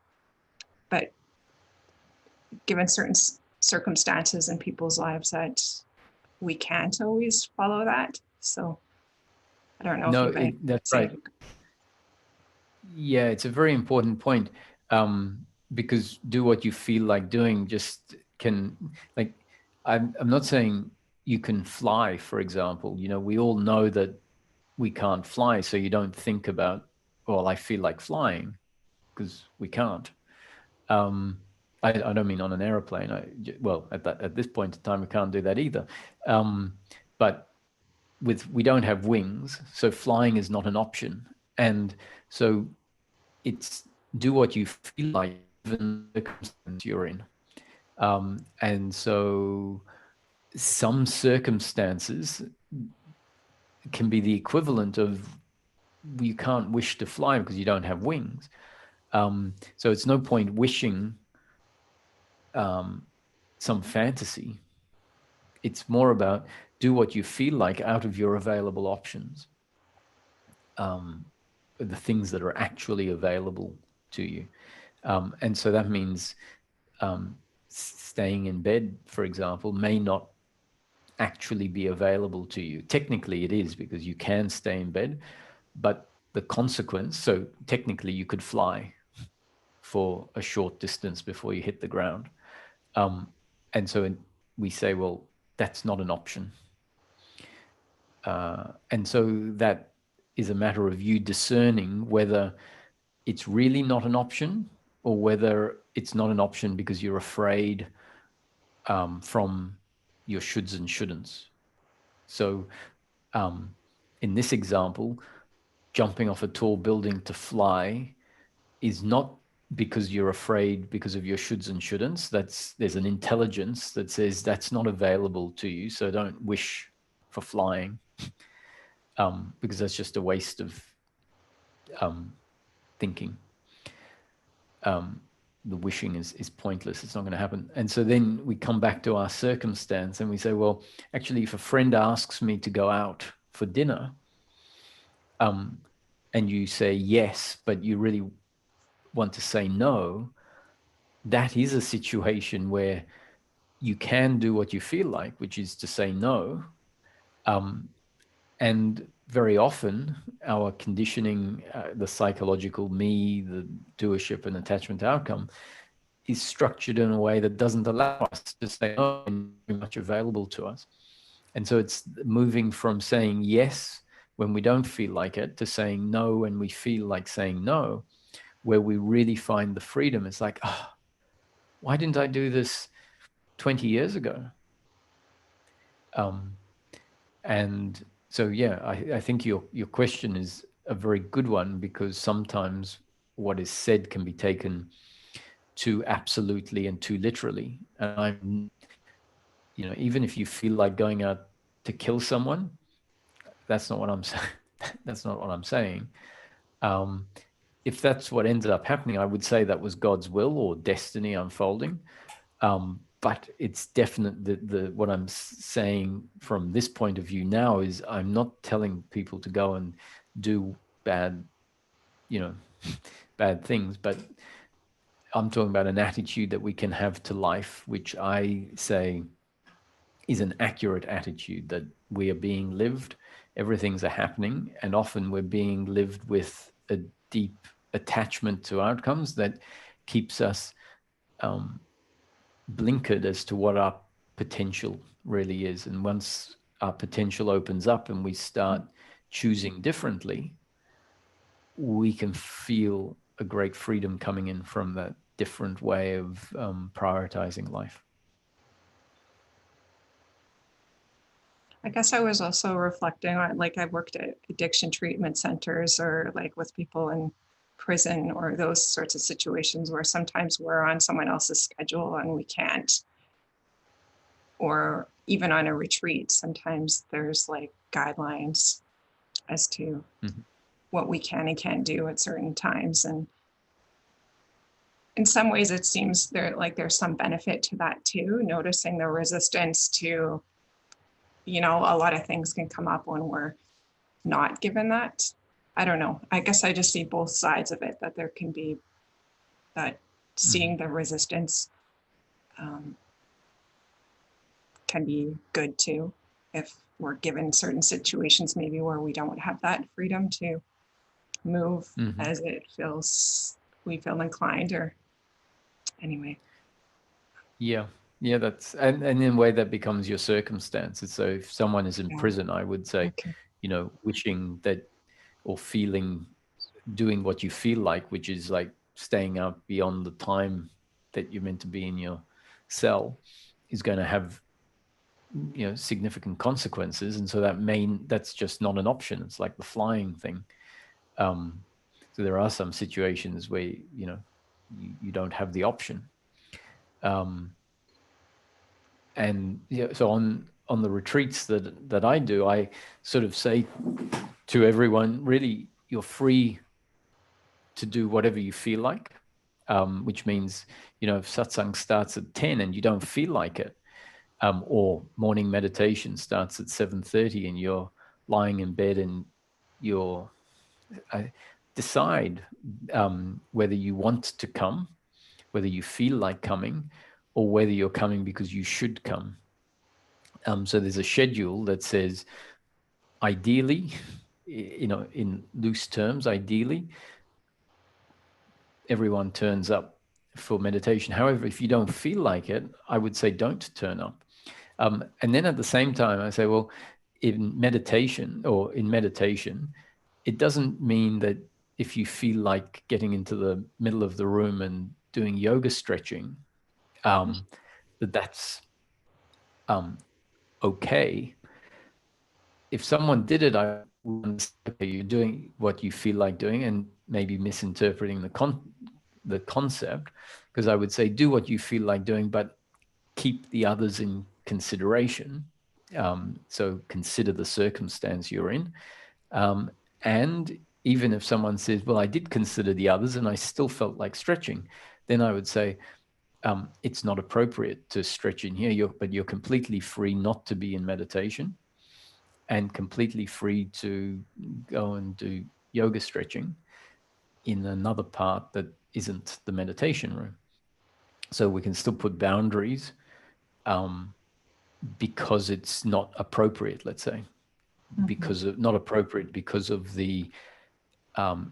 but given certain circumstances in people's lives, that we can't always follow that. So I don't know. No, that's right. Yeah, it's a very important point, because do what you feel like doing just can, like, I'm not saying you can fly, for example. We all know that we can't fly, so you don't think about, well, I feel like flying, because we can't. I don't mean on an airplane. At this point in time, we can't do that either. But we don't have wings, so flying is not an option. And so it's do what you feel like, given the circumstance you're in. And so some circumstances can be the equivalent of, you can't wish to fly because you don't have wings. So it's no point wishing some fantasy. It's more about do what you feel like out of your available options. the things that are actually available to you. And so that means staying in bed, for example, may not actually be available to you. Technically it is, because you can stay in bed, but the consequence, so technically you could fly for a short distance before you hit the ground. And so we say, well, that's not an option. And so that is a matter of you discerning whether it's really not an option, or whether it's not an option because you're afraid from your shoulds and shouldn'ts. So in this example, jumping off a tall building to fly is not because you're afraid because of your shoulds and shouldn'ts. There's an intelligence that says that's not available to you, so don't wish for flying, because that's just a waste of thinking. The wishing is pointless. It's not going to happen. And so then we come back to our circumstance and we say, well, actually, if a friend asks me to go out for dinner, and you say yes, but you really want to say no, that is a situation where you can do what you feel like, which is to say no. And very often our conditioning, the psychological me, the doership and attachment outcome, is structured in a way that doesn't allow us to say no and very much available to us. And so it's moving from saying yes when we don't feel like it to saying no when we feel like saying no, where we really find the freedom. It's like, oh, why didn't I do this 20 years ago? And so, yeah, I think your question is a very good one, because sometimes what is said can be taken too absolutely and too literally. And even if you feel like going out to kill someone, that's not what I'm saying. That's not what I'm saying. If that's what ended up happening, I would say that was God's will or destiny unfolding. But it's definite that what I'm saying from this point of view now is I'm not telling people to go and do bad things, but I'm talking about an attitude that we can have to life, which I say is an accurate attitude, that we are being lived, everything's happening, and often we're being lived with a deep attachment to outcomes that keeps us blinkered as to what our potential really is. And once our potential opens up and we start choosing differently, we can feel a great freedom coming in from that different way of prioritizing life. I guess I was also reflecting on, like, I worked at addiction treatment centers, or like with people in prison, or those sorts of situations where sometimes we're on someone else's schedule and we can't, or even on a retreat, sometimes there's like guidelines as to what we can and can't do at certain times. And in some ways it seems there's some benefit to that too, noticing the resistance to, a lot of things can come up when we're not given that. I don't know. I guess I just see both sides of it, that there can be that seeing the resistance can be good too, if we're given certain situations maybe where we don't have that freedom to move as we feel inclined, or anyway. Yeah, that's and in a way that becomes your circumstances. So if someone is in prison, I would say, wishing that, or doing what you feel like, which is like staying out beyond the time that you're meant to be in your cell, is going to have significant consequences. And so that's just not an option. It's like the flying thing. So there are some situations where you don't have the option. And so on the retreats that I do, I sort of say to everyone, really, you're free to do whatever you feel like, which means, if satsang starts at 10 and you don't feel like it, or morning meditation starts at 7:30 and you're lying in bed and decide whether you want to come, whether you feel like coming, or whether you're coming because you should come. So there's a schedule that says, ideally, in loose terms, ideally, everyone turns up for meditation. However, if you don't feel like it, I would say don't turn up. And then at the same time, I say, well, in meditation, it doesn't mean that if you feel like getting into the middle of the room and doing yoga stretching, that's okay. If someone did it, I would understand, okay, you're doing what you feel like doing and maybe misinterpreting the concept, because I would say do what you feel like doing, but keep the others in consideration. So consider the circumstance you're in. And even if someone says, well, I did consider the others and I still felt like stretching, then I would say, it's not appropriate to stretch in here, but you're completely free not to be in meditation and completely free to go and do yoga stretching in another part that isn't the meditation room. So we can still put boundaries because it's not appropriate, let's say, not appropriate because of the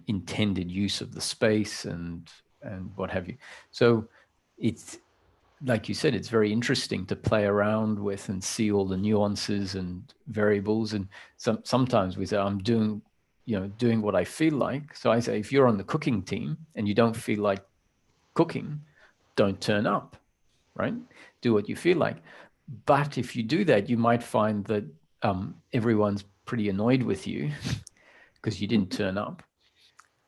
intended use of the space and what have you. So it's, like you said, it's very interesting to play around with and see all the nuances and variables. And sometimes we say, I'm doing what I feel like. So I say, if you're on the cooking team and you don't feel like cooking, don't turn up, right? Do what you feel like. But if you do that, you might find that everyone's pretty annoyed with you because you didn't turn up.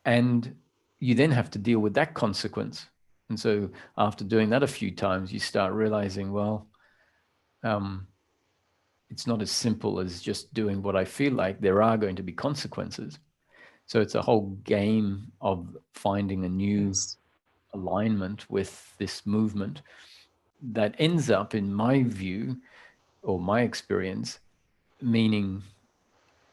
And you then have to deal with that consequence. And so after doing that a few times, you start realizing, well, it's not as simple as just doing what I feel like. There are going to be consequences. So it's a whole game of finding a new alignment with this movement that ends up, in my view, or my experience, meaning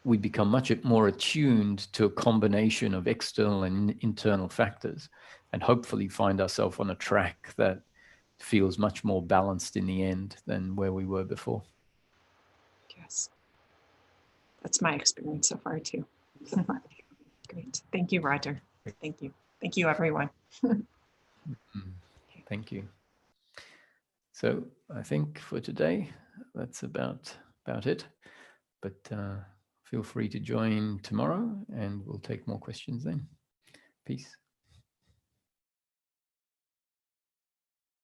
we become much more attuned to a combination of external and internal factors, and hopefully find ourselves on a track that feels much more balanced in the end than where we were before. Yes. That's my experience so far too. Great. Thank you, Roger. Thank you. Thank you, everyone. Thank you. So I think for today, that's about it. But feel free to join tomorrow and we'll take more questions then. Peace.